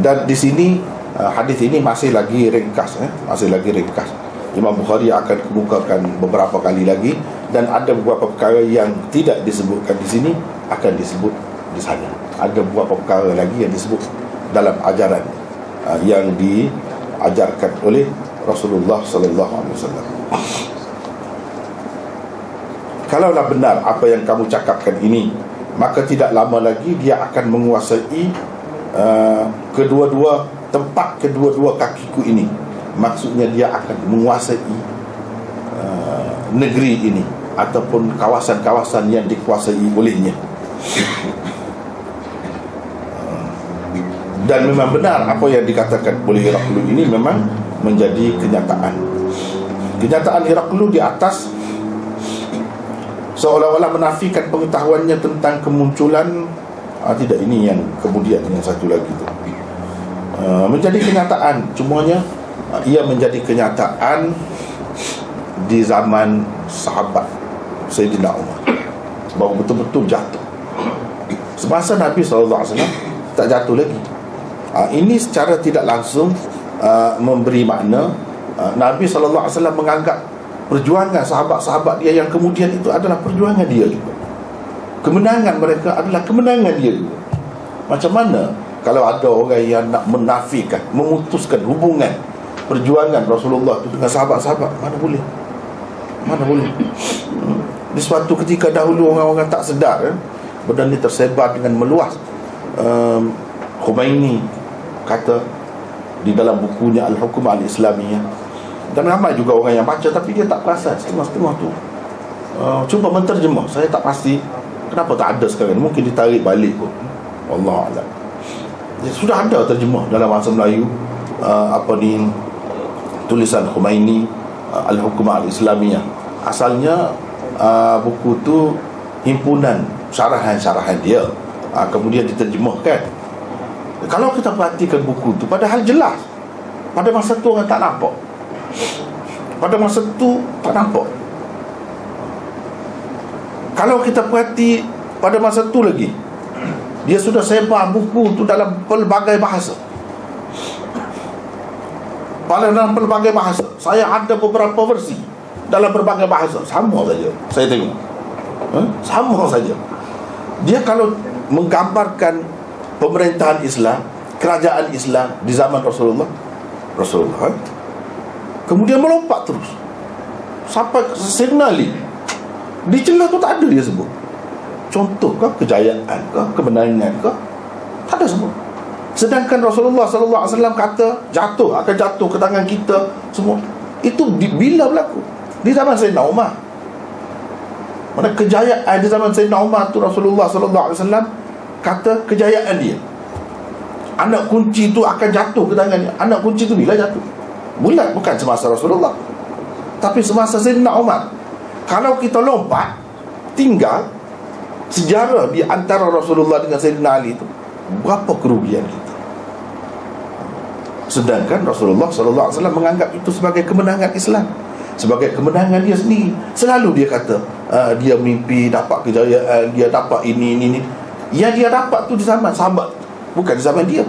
Dan di sini hadis ini masih lagi ringkas, masih lagi ringkas. Imam Bukhari akan kemukakan beberapa kali lagi, dan ada beberapa perkara yang tidak disebutkan di sini akan disebut di sana. Ada beberapa perkara lagi yang disebut dalam ajaran yang diajarkan oleh Rasulullah sallallahu alaihi wasallam. Kalaulah benar apa yang kamu cakapkan ini, maka tidak lama lagi dia akan menguasai kedua-dua tempat kedua-dua kakiku ini. Maksudnya dia akan menguasai negeri ini ataupun kawasan-kawasan yang dikuasai olehnya. Dan memang benar apa yang dikatakan oleh Heraklu ini memang menjadi kenyataan. Kenyataan Heraklu di atas seolah-olah menafikan pengetahuannya tentang kemunculan tidak, ini yang kemudian yang satu lagi itu menjadi kenyataan. Cumanya ia menjadi kenyataan di zaman sahabat Sayyidina Umar, baru betul-betul jatuh. Semasa Nabi SAW tak jatuh lagi. Ini secara tidak langsung memberi makna Nabi SAW menganggap perjuangan sahabat-sahabat dia yang kemudian itu adalah perjuangan dia juga. Kemenangan mereka adalah kemenangan dia juga. Macam mana kalau ada orang yang nak menafikan, memutuskan hubungan perjuangan Rasulullah itu dengan sahabat-sahabat? Mana boleh. Mana boleh. Di suatu ketika dahulu orang-orang tak sedar, benda ni tersebar dengan meluas. Khomeini kata di dalam bukunya Al-Hukum Al-Islamiyah, dan ramai juga orang yang baca tapi dia tak perasan, setengah-setengah tu cuba menterjemah. Saya tak pasti kenapa tak ada sekarang, mungkin ditarik balik pun, Wallahualam. Sudah ada terjemah dalam bahasa Melayu tulisan Khomeini, Al-Hukum Al-Islamiyah. Asalnya buku tu himpunan syarahan-syarahan dia, kemudian diterjemahkan. Kalau kita perhatikan buku tu, padahal jelas Pada masa tu orang tak nampak. Pada masa tu tak nampak. Kalau kita perhati pada masa tu lagi, dia sudah sebar buku tu dalam pelbagai bahasa. Dalam pelbagai bahasa. Saya ada beberapa versi dalam berbagai bahasa. Sama saja saya tengok, sama saja. Dia kalau menggambarkan pemerintahan Islam, kerajaan Islam di zaman Rasulullah, kemudian melompat terus sampai Sayyidina Ali. Di celah tu tak ada dia sebut contoh ke kejayaan ke kemenangan ke, tak ada sebut. Sedangkan Rasulullah SAW kata akan jatuh ke tangan kita semua. Itu bila berlaku? Di zaman Sayyidina Umar. Mana kejayaan di zaman Sayyidina Umar tu, Rasulullah SAW kata kejayaan dia, anak kunci tu akan jatuh ke tangan dia. Anak kunci tu bila jatuh? Bukan semasa Rasulullah, tapi semasa Sayyidina Umar. Kalau kita lompat, tinggal sejarah di antara Rasulullah dengan Sayyidina Ali itu, berapa kerugian kita. Sedangkan Rasulullah SAW menganggap itu sebagai kemenangan Islam, sebagai kemenangan dia sendiri. Selalu dia kata dia mimpi dapat kejayaan, dia dapat ini. Yang dia dapat tu di zaman sahabat, bukan di zaman dia.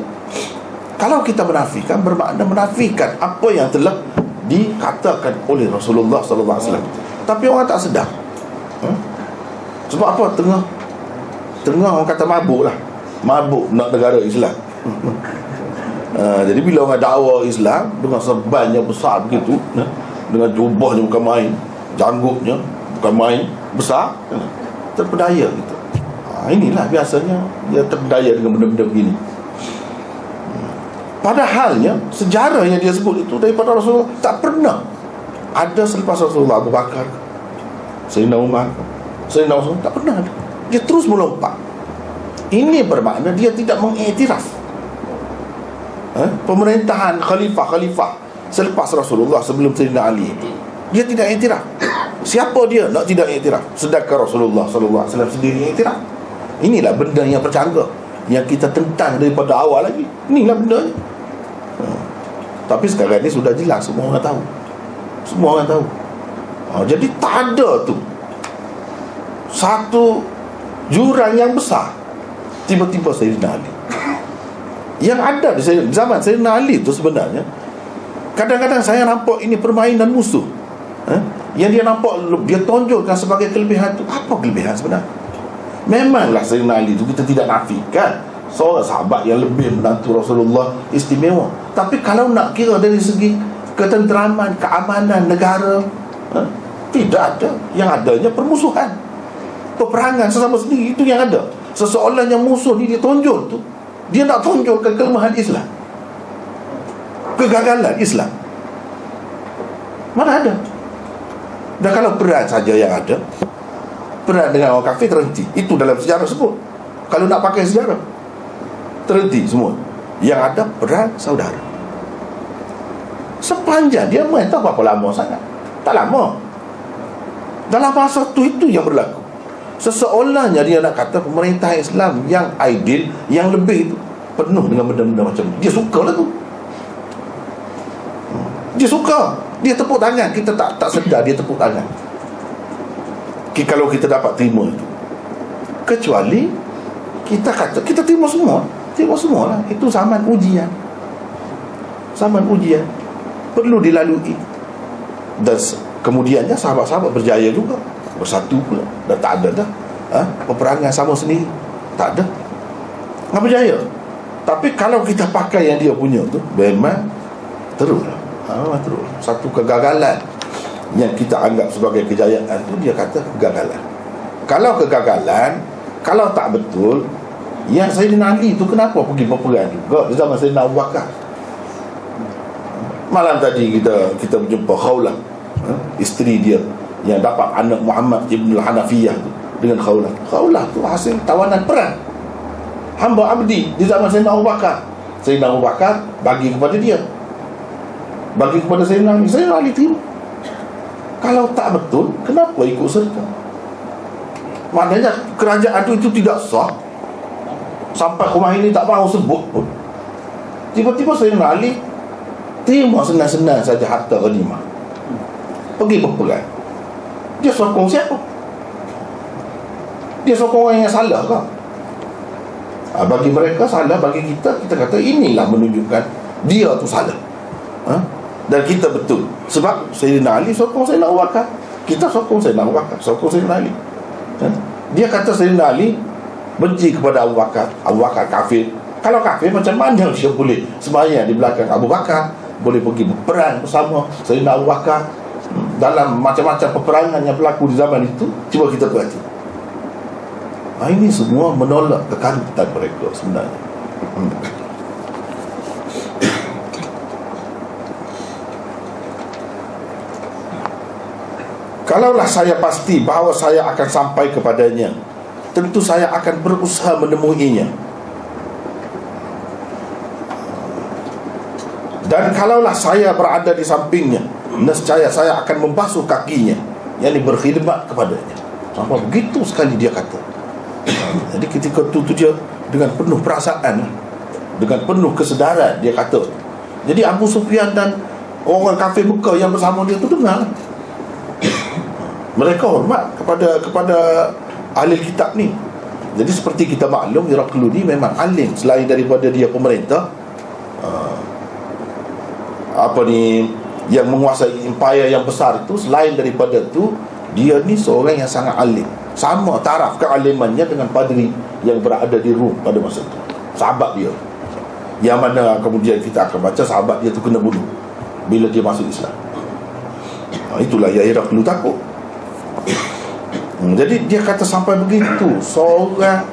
Kalau kita menafikan, bermakna menafikan apa yang telah dikatakan oleh Rasulullah SAW. Tapi orang tak sedar. Sebab apa? Tengah orang kata mabuk nak negara Islam. Jadi bila orang dakwa Islam dengan serban yang besar begitu, dengan jubahnya bukan main, janggutnya bukan main, besar, terpedaya gitu. Inilah biasanya dia terpedaya dengan benda-benda begini. Padahalnya sejarah yang dia sebut itu daripada Rasulullah tak pernah ada selepas Rasulullah. Abu Bakar, Sayyidina Umar, Sayyidina Usman, tak pernah ada. Dia terus melompat. Ini bermakna dia tidak mengiktiraf pemerintahan khalifah selepas Rasulullah, sebelum Sayyidina Ali itu. Dia tidak iktiraf. Siapa dia nak tidak iktiraf? Sedangkan Rasulullah SAW sendiri iktiraf. Inilah benda yang bercanggah, yang kita tentang daripada awal lagi. Inilah bendanya. Tapi sekarang ni sudah jelas, semua orang tahu. Semua orang tahu. Jadi tak ada tu satu jurang yang besar tiba-tiba Sayyidina Ali. Yang ada di zaman Sayyidina Ali tu sebenarnya, kadang-kadang saya nampak ini permainan musuh. Yang dia nampak, dia tonjolkan sebagai kelebihan tu. Apa kelebihan sebenarnya? Memanglah Sayyidina Ali tu kita tidak nafikan seorang sahabat yang lebih menantu Rasulullah, istimewa. Tapi kalau nak kira dari segi ketenteraman, keamanan negara, tidak ada. Yang adanya permusuhan, peperangan sesama sendiri. Itu yang ada. Seseorang yang musuh ni dia tonjol tu, dia nak tonjolkan kelemahan Islam, kegagalan Islam. Mana ada? Dan kalau perang saja yang ada, perang dengan orang kafir terhenti. Itu dalam sejarah sebut. Kalau nak pakai sejarah, terhenti semua. Yang ada perang saudara. Sepanjang dia main, tak berapa lama sangat, tak lama. Dalam masa itu yang berlaku. Seseolahnya dia nak kata pemerintah Islam yang ideal, yang lebih itu penuh dengan benda-benda macam ni. Dia suka lah tu. Dia suka. Dia tepuk tangan. Kita tak sedar dia tepuk tangan. Kalau kita dapat terima itu. Kecuali kita kata kita terima semua. Terima semua lah. Itu zaman ujian. Zaman ujian perlu dilalui. Dan kemudiannya sahabat-sahabat berjaya juga, bersatu pula. Dan tak ada dah peperangan sama sendiri. Tak ada. Nggak berjaya. Tapi kalau kita pakai yang dia punya tu, memang terus lah. Terus. Satu kegagalan yang kita anggap sebagai kejayaan tu, dia kata kegagalan. Kalau kegagalan, kalau tak betul, yang Sayyidina Ali tu kenapa pergi berperang juga di zaman Sayyidina Abu Bakar? Malam tadi kita berjumpa Khawlah, isteri dia yang dapat anak Muhammad Ibn al-Hanafiyah tu dengan Khawlah. Khawlah tu hasil tawanan perang, hamba abdi di zaman Sayyidina Abu Bakar. Sayyidina Abu Bakar bagi kepada dia, bagi kepada Sayyidina Ali. Sayyidina Ali terima. Kalau tak betul, kenapa ikut serta? Maknanya kerajaan itu tidak sah. Sampai Khomeini tak mahu sebut pun. Tiba-tiba Sayyidina Ali terima senang-senang saja harta ghanimah, pergi berperang. Dia sokong siapa? Dia sokong orang yang salah ke? Bagi mereka salah, bagi kita kata inilah menunjukkan dia tu salah. Dan kita betul. Sebab Sayyidina Ali sokong Sayyidina Abu Bakar, kita sokong Sayyidina Abu Bakar, sokong Sayyidina Ali. Dia kata Sayyidina Ali benci kepada Abu Bakar, Abu Bakar kafir. Kalau kafir, macam mana dia boleh sembahyang di belakang Abu Bakar, boleh pergi berperang bersama Sayyidina Abu Bakar dalam macam-macam peperangan yang berlaku di zaman itu? Cuba kita perhati. Ini semua menolak kekanutan mereka sebenarnya. Kalaulah saya pasti bahawa saya akan sampai kepadanya, tentu saya akan berusaha menemuinya. Dan kalaulah saya berada di sampingnya, nescaya saya akan membasuh kakinya, yakni berkhidmat kepadanya. Sampai begitu sekali dia kata. Jadi ketika itu dia dengan penuh perasaan, dengan penuh kesedaran dia kata. Jadi Abu Sufyan dan orang kafir Mekah yang bersama dia itu dengar. Mereka hormat kepada ahli kitab ni. Jadi seperti kita maklum, Heraklius ni memang alim. Selain daripada dia pemerintah, yang menguasai empire yang besar itu, selain daripada itu, dia ni seorang yang sangat alim. Sama taraf kealimannya dengan padri yang berada di Rom pada masa itu, sahabat dia, yang mana kemudian kita akan baca sahabat dia tu kena bunuh bila dia masuk Islam. Itulah yang Heraklius takut. Jadi dia kata sampai begitu seorang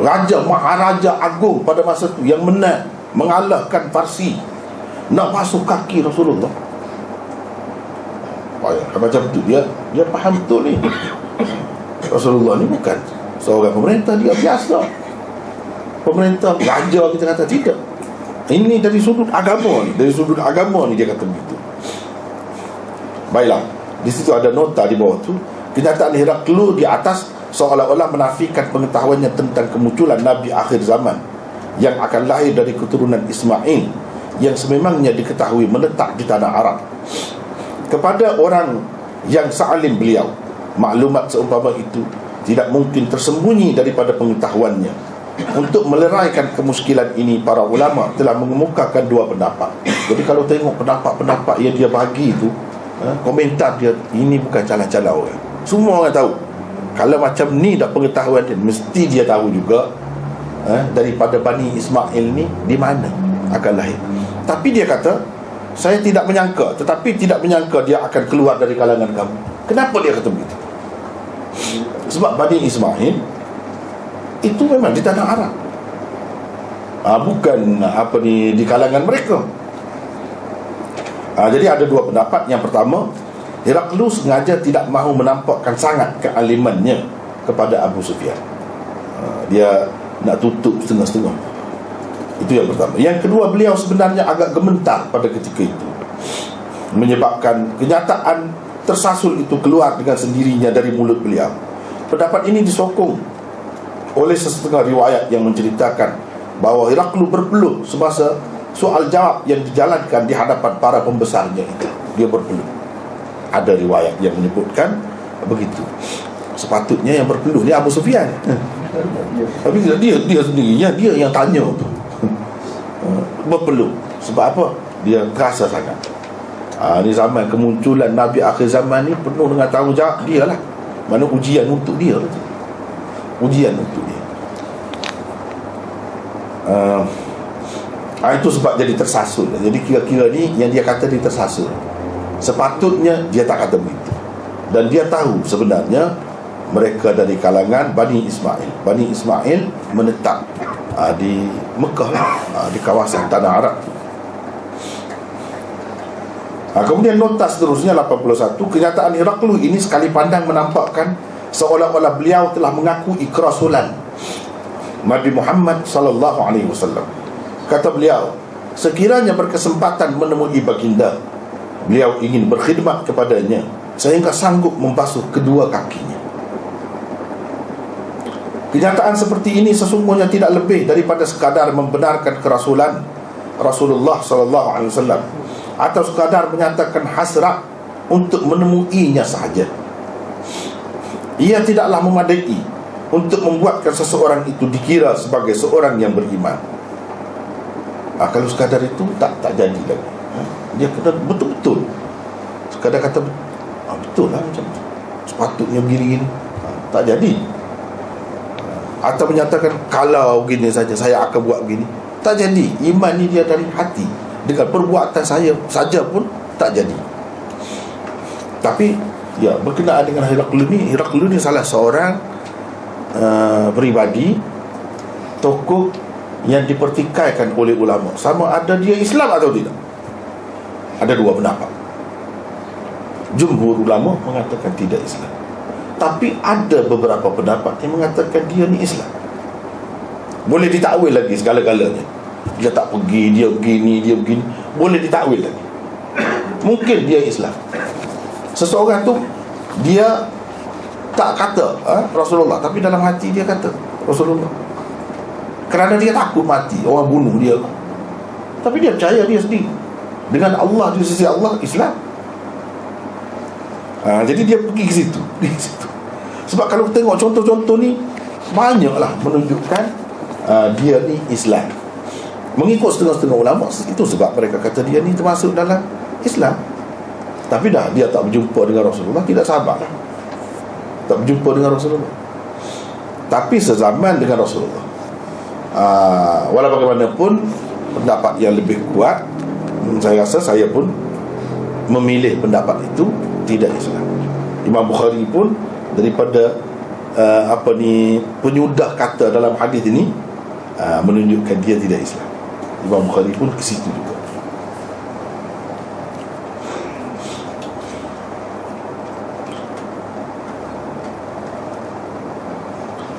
raja, maharaja agung pada masa itu yang menang, mengalahkan Parsi, nak basuh kaki Rasulullah. Macam tu dia faham betul ni. Rasulullah ni bukan seorang pemerintah, dia biasa pemerintah, raja kita kata, tidak. Ini dari sudut agama ni, dia kata begitu. Baiklah, di situ ada nota di bawah tu, kenyataan Heraklius di atas seolah-olah menafikan pengetahuannya tentang kemunculan Nabi akhir zaman yang akan lahir dari keturunan Ismail, yang sememangnya diketahui menetap di tanah Arab. Kepada orang yang sealim beliau, maklumat seumpama itu tidak mungkin tersembunyi daripada pengetahuannya. Untuk meleraikan kemuskilan ini, para ulama telah mengemukakan dua pendapat. Jadi kalau tengok pendapat-pendapat yang dia bagi itu, komentar dia, ini bukan calah-calah orang. Semua orang tahu. Kalau macam ni dah pengetahuan dia, mesti dia tahu juga daripada Bani Ismail ni di mana akan lahir. Tapi dia kata, saya tidak menyangka, tetapi tidak menyangka dia akan keluar dari kalangan kamu. Kenapa dia kata begitu? Sebab Bani Ismail itu memang di tanah Arab, bukan di kalangan mereka. Jadi ada dua pendapat. Yang pertama, Heraklius sengaja tidak mahu menampakkan sangat kealimannya kepada Abu Sufyan. Dia nak tutup setengah-setengah. Itu yang pertama. Yang kedua, beliau sebenarnya agak gementar pada ketika itu, menyebabkan kenyataan tersasul itu keluar dengan sendirinya dari mulut beliau. Pendapat ini disokong oleh sesetengah riwayat yang menceritakan bahawa Heraklius berpeluh semasa soal jawab yang dijalankan di hadapan para pembesarnya itu. Dia berpeluh. Ada riwayat yang menyebutkan begitu. Sepatutnya yang berpeluh ni Abu Sufyan. Tapi dia sendirinya, dia yang tanya tu, berpeluh. Sebab apa? Dia terasa sangat. Ni zaman kemunculan Nabi akhir zaman ni penuh dengan tanggungjawab dia lah. Mana ujian untuk dia. Ujian untuk dia. Itu sebab jadi tersasul. Jadi kira-kira ni yang dia kata dia tersasul. Sepatutnya dia tak kata begitu. Dan dia tahu sebenarnya mereka dari kalangan Bani Ismail. Bani Ismail menetap di Mekah, di kawasan tanah Arab. Kemudian nota seterusnya 81, kenyataan Heraklius ini sekali pandang menampakkan seolah-olah beliau telah mengakui kerasulan Nabi Muhammad sallallahu alaihi wasallam. Kata beliau, sekiranya berkesempatan menemui baginda, beliau ingin berkhidmat kepadanya sehingga sanggup membasuh kedua kakinya. Kenyataan seperti ini sesungguhnya tidak lebih daripada sekadar membenarkan kerasulan Rasulullah SAW atau sekadar menyatakan hasrat untuk menemuinya sahaja. Ia tidaklah memadai untuk membuatkan seseorang itu dikira sebagai seorang yang beriman. Kalau sekadar itu tak jadi lagi. Dia kena betul-betul sekadar kata betul lah macam tu, sepatutnya begini-gini, tak jadi. Atau menyatakan kalau begini saja saya akan buat begini, tak jadi. Iman ni dia dari hati, dengan perbuatan saya saja pun tak jadi. Tapi ya, berkenaan dengan Heraklius ni salah seorang peribadi, tokoh yang dipertikaikan oleh ulama, sama ada dia Islam atau tidak. Ada dua pendapat. Jumhur ulama mengatakan tidak Islam, tapi ada beberapa pendapat yang mengatakan dia ni Islam. Boleh ditakwil lagi segala-galanya. Dia tak pergi, dia begini, boleh ditakwil lagi. Mungkin dia Islam. Seseorang tu dia tak kata Rasulullah, tapi dalam hati dia kata Rasulullah, kerana dia takut mati, orang bunuh dia. Tapi dia percaya dia sendiri dengan Allah, di sisi Allah Islam. Jadi dia pergi ke situ. Sebab kalau tengok contoh-contoh ni, banyaklah menunjukkan dia ni Islam. Mengikut setengah-setengah ulama, itu sebab mereka kata dia ni termasuk dalam Islam. Tapi dah dia tak berjumpa dengan Rasulullah, tidak sabar lah, tak berjumpa dengan Rasulullah. Tapi sezaman dengan Rasulullah, walau bagaimanapun pendapat yang lebih kuat, saya rasa saya pun memilih pendapat itu tidak Islam. Imam Bukhari pun daripada penyudah kata dalam hadis ini menunjukkan dia tidak Islam. Imam Bukhari pun ke situ juga.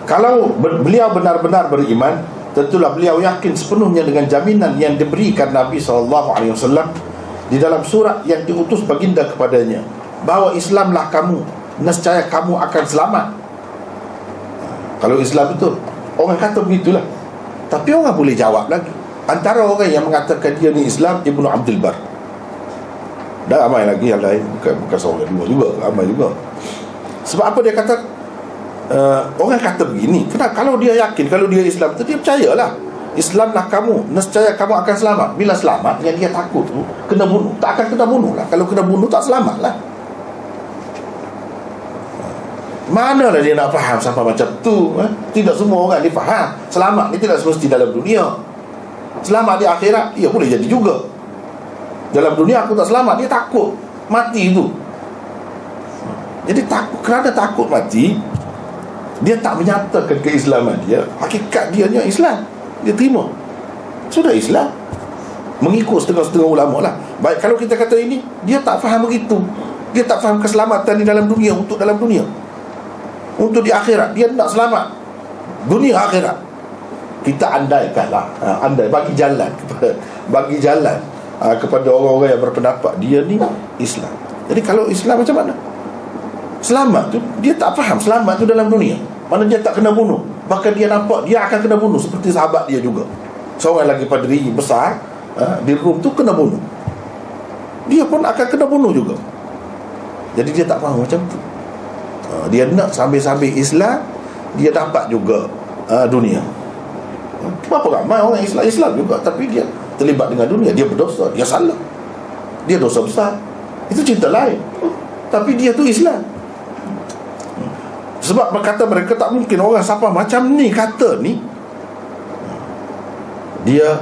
Kalau beliau benar-benar beriman, tentulah beliau yakin sepenuhnya dengan jaminan yang diberikan Nabi SAW di dalam surat yang diutus baginda kepadanya, bahawa Islamlah kamu, nescaya kamu akan selamat. Kalau Islam betul, orang kata begitulah. Tapi orang boleh jawab lagi. Antara orang yang mengatakan dia ni Islam, Ibnu Abdul Bar, dan ramai lagi yang lain, bukan seorang dua juga, ramai juga. Sebab apa dia kata? Orang kata begini, kalau dia yakin, kalau dia Islam tu, dia percayalah Islamlah kamu, nescaya kamu akan selamat. Bila selamat, yang dia takut tu kena bunuh, tak akan kena bunuh lah. Kalau kena bunuh, tak selamat lah. Manalah dia nak faham sampai macam tu? Tidak semua orang dia faham selamat ni tidak semesti dalam dunia. Selamat di akhirat, ia boleh jadi juga. Dalam dunia aku tak selamat, dia takut mati tu. Jadi takut, kerana takut mati, dia tak menyatakan keislaman dia. Hakikat dia ni Islam, dia terima, sudah Islam. Mengikut setengah-setengah ulama lah. Baik, kalau kita kata ini, dia tak faham begitu. Dia tak faham keselamatan di dalam dunia, untuk dalam dunia, untuk di akhirat. Dia nak selamat dunia akhirat. Kita andaikanlah, andai bagi jalan kepada orang-orang yang berpendapat dia ni Islam. Jadi kalau Islam macam mana? Selamat tu, dia tak faham selamat tu dalam dunia. Mana dia tak kena bunuh, bahkan dia nampak dia akan kena bunuh, seperti sahabat dia juga. Seorang lagi padri besar di Rom tu kena bunuh, dia pun akan kena bunuh juga. Jadi dia tak faham macam tu. Dia nak sambil-sambil Islam, dia dapat juga dunia. Berapa ramai orang Islam juga, tapi dia terlibat dengan dunia. Dia berdosa, dia salah, dia dosa besar, itu cerita lain. Tapi dia tu Islam. Sebab berkata mereka tak mungkin orang siapa macam ni kata ni, dia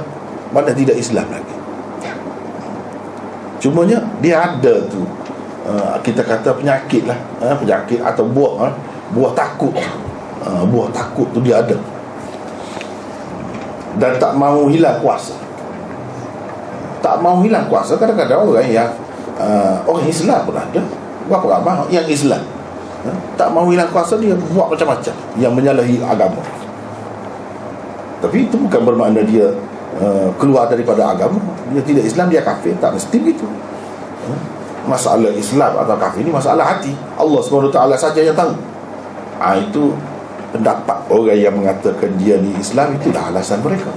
mana tidak Islam lagi. Cumanya dia ada tu, kita kata penyakit lah, penyakit atau buah takut. Buah takut tu dia ada, dan tak mahu hilang kuasa. Tak mahu hilang kuasa. Kadang-kadang orang yang orang Islam pun ada, berapa ramai yang Islam tak mahu hilang kuasa, dia buat macam-macam yang menyalahi agama. Tapi itu bukan bermakna dia keluar daripada agama. Dia tidak Islam, dia kafir, tak mesti begitu. Masalah Islam atau kafir ini masalah hati. Allah SWT saja yang tahu. Itu pendapat orang yang mengatakan dia ni Islam, itulah alasan mereka.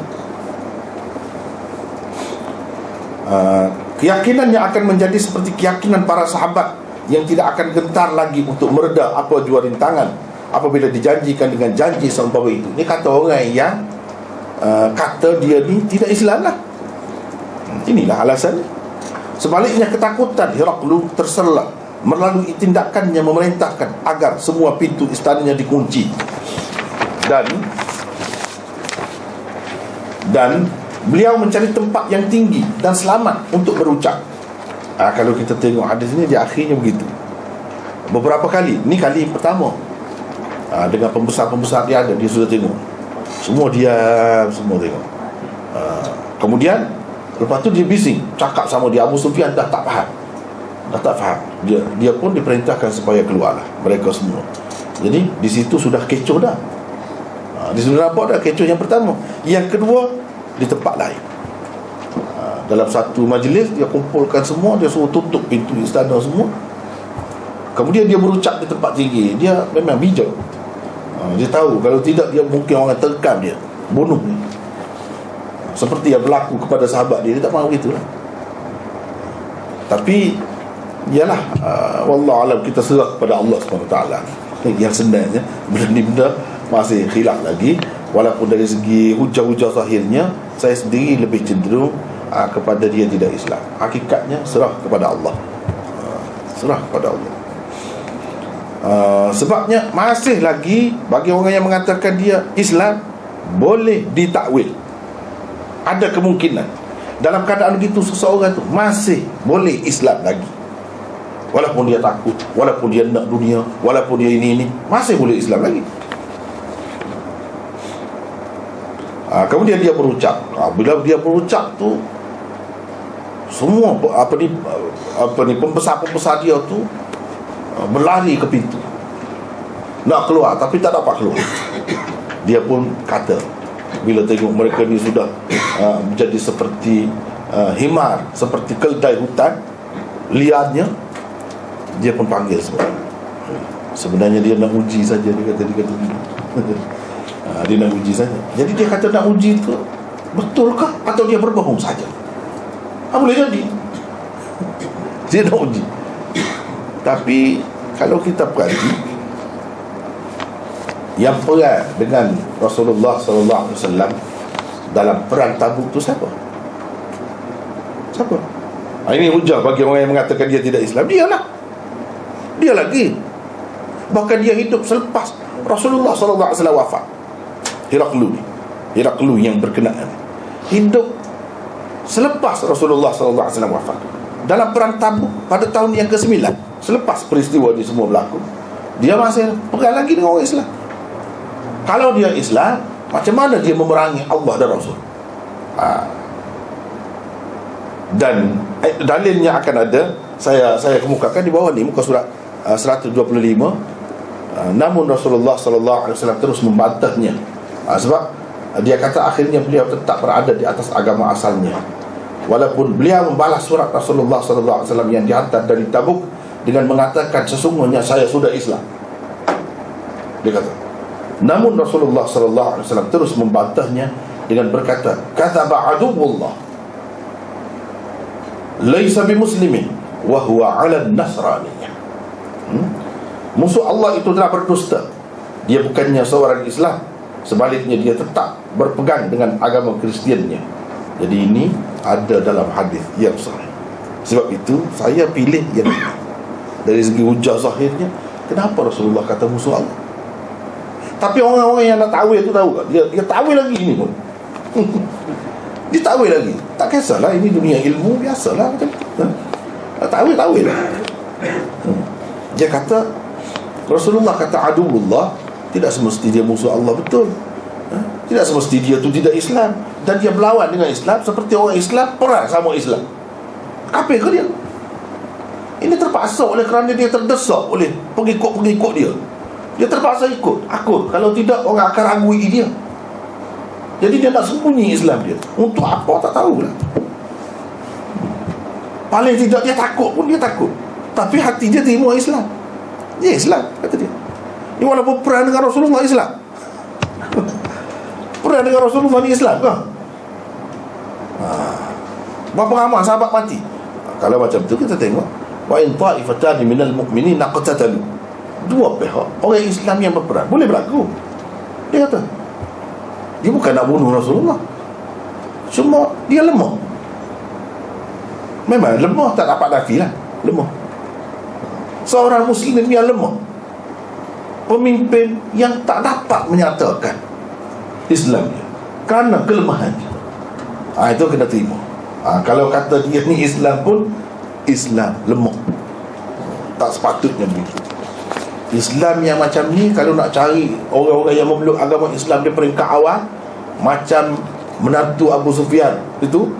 Keyakinan yang akan menjadi seperti keyakinan para sahabat yang tidak akan gentar lagi untuk mereda apa jua rintangan apabila dijanjikan dengan janji seumpama itu. Ini kata orang yang kata dia ni tidak Islam lah. Inilah alasan. Sebaliknya, ketakutan Heraklius terserlah melalui tindakannya memerintahkan agar semua pintu istananya dikunci dan beliau mencari tempat yang tinggi dan selamat untuk berucap. Kalau kita tengok hadis ini, di akhirnya begitu. Beberapa kali, ini kali pertama, dengan pembesar-pembesar dia ada, dia sudah tengok, semua diam, semua tengok. Kemudian lepas tu dia bising, cakap sama dia. Abu Sufyan dah tak faham, dia pun diperintahkan supaya keluarlah mereka semua. Jadi di situ sudah kecoh dah. Di situ nampak dah kecoh yang pertama. Yang kedua, di tempat lain, dalam satu majlis, dia kumpulkan semua, dia suruh tutup pintu istana semua. Kemudian dia berucap di tempat tinggi. Dia memang bijak. Dia tahu kalau tidak, dia mungkin orang terkam dia, bunuh dia. Seperti yang berlaku kepada sahabat dia tak mahu begitu lah. Tapi yalah, wallahu alam, kita serah kepada Allah SWT. Yang sebenarnya benda-benda masih khilaf lagi. Walaupun dari segi hujah-hujah zahirnya, saya sendiri lebih cenderung kepada dia tidak Islam. Hakikatnya serah kepada Allah. Serah kepada Allah. Sebabnya masih lagi bagi orang yang mengatakan dia Islam, boleh ditakwil. Ada kemungkinan dalam keadaan begitu seseorang tu masih boleh Islam lagi, walaupun dia takut, walaupun dia nak dunia, walaupun dia ini masih boleh Islam lagi. Kemudian dia berucap. Bila dia berucap tu, semua pembesar-pembesar dia tu berlari ke pintu nak keluar, tapi tak dapat keluar. Dia pun kata, bila tengok mereka ni sudah menjadi seperti himar, seperti keldai hutan liarnya, dia pun panggil semua. Sebenarnya dia nak uji saja. Dia kata dia nak uji saja. Jadi dia kata nak uji tu betulkah atau dia berbohong saja. Boleh jadi dia nak uji. Tapi kalau kita perhati, yang perang dengan Rasulullah SAW dalam perang Tabuk tu siapa? Ini hujah bagi orang yang mengatakan dia tidak Islam. Dia lagi. Bahkan dia hidup selepas Rasulullah SAW wafat. Heraklius yang berkenaan hidup selepas Rasulullah SAW wafat. Dalam perang Tabuk pada tahun yang ke-9, selepas peristiwa ini semua berlaku, dia masih perang lagi dengan orang Islam. Kalau dia Islam, macam mana dia memerangi Allah dan Rasul? Dan dalilnya akan ada, saya kemukakan di bawah ni, muka surat 125. Namun Rasulullah SAW terus membantahnya. Sebab dia kata akhirnya beliau tetap berada di atas agama asalnya, walaupun beliau membalas surat Rasulullah SAW yang dihantar dari Tabuk dengan mengatakan sesungguhnya saya sudah Islam. Dia kata. Namun Rasulullah SAW terus membantahnya dengan berkata, kadzaba aduwwullah laisa bimuslimin wa huwa 'ala an-nasraniyah. Musuh Allah itu telah berdusta. Dia bukannya seorang Islam, sebaliknya dia tetap berpegang dengan agama Kristiannya. Jadi ini ada dalam hadis yang sahih. Sebab itu saya pilih yang ini. Dari segi hujah zahirnya, kenapa Rasulullah kata musuh Allah? Tapi orang-orang yang nak takwil tu tahu tak? Dia takwil lagi ini pun. Dia takwil lagi. Tak kisahlah, ini dunia ilmu biasalah macam tu. Takwil lah. Dia kata, Rasulullah kata aduwwullah, tidak semesti dia musuh Allah, betul. Tidak semesti dia tu tidak Islam, dan dia berlawan dengan Islam seperti orang Islam perang sama Islam. Apa ke dia? Ini terpaksa oleh kerana dia terdesak oleh pengikut-pengikut dia. Dia terpaksa ikut. Kalau tidak, orang akan ragui dia. Jadi dia nak sembunyi Islam dia. Untuk apa tak tahulah. Paling tidak dia takut pun, dia takut. Tapi hati dia terima Islam. Dia Islam, kata dia. Ini walaupun perang dengan Rasulullah Islam. berperang dengan Rasulullah ni Islam ke? Berapa ramai sahabat mati? Kalau macam tu kita tengok, wa in ta'ifatani minal mu'minin naqtatalu, dua pihak orang Islam yang berperang boleh berlaku. Dia kata dia bukan nak bunuh Rasulullah, cuma dia lemah. Memang lemah, tak dapat nafilah, lemah. Seorang Muslim yang lemah, pemimpin yang tak dapat menyatakan Islamnya kerana kelemahannya, itu kena terima. Kalau kata dia ni Islam pun, Islam lemah, tak sepatutnya begitu. Islam yang macam ni, kalau nak cari orang-orang yang memeluk agama Islam di peringkat awal, macam menantu Abu Sufyan itu,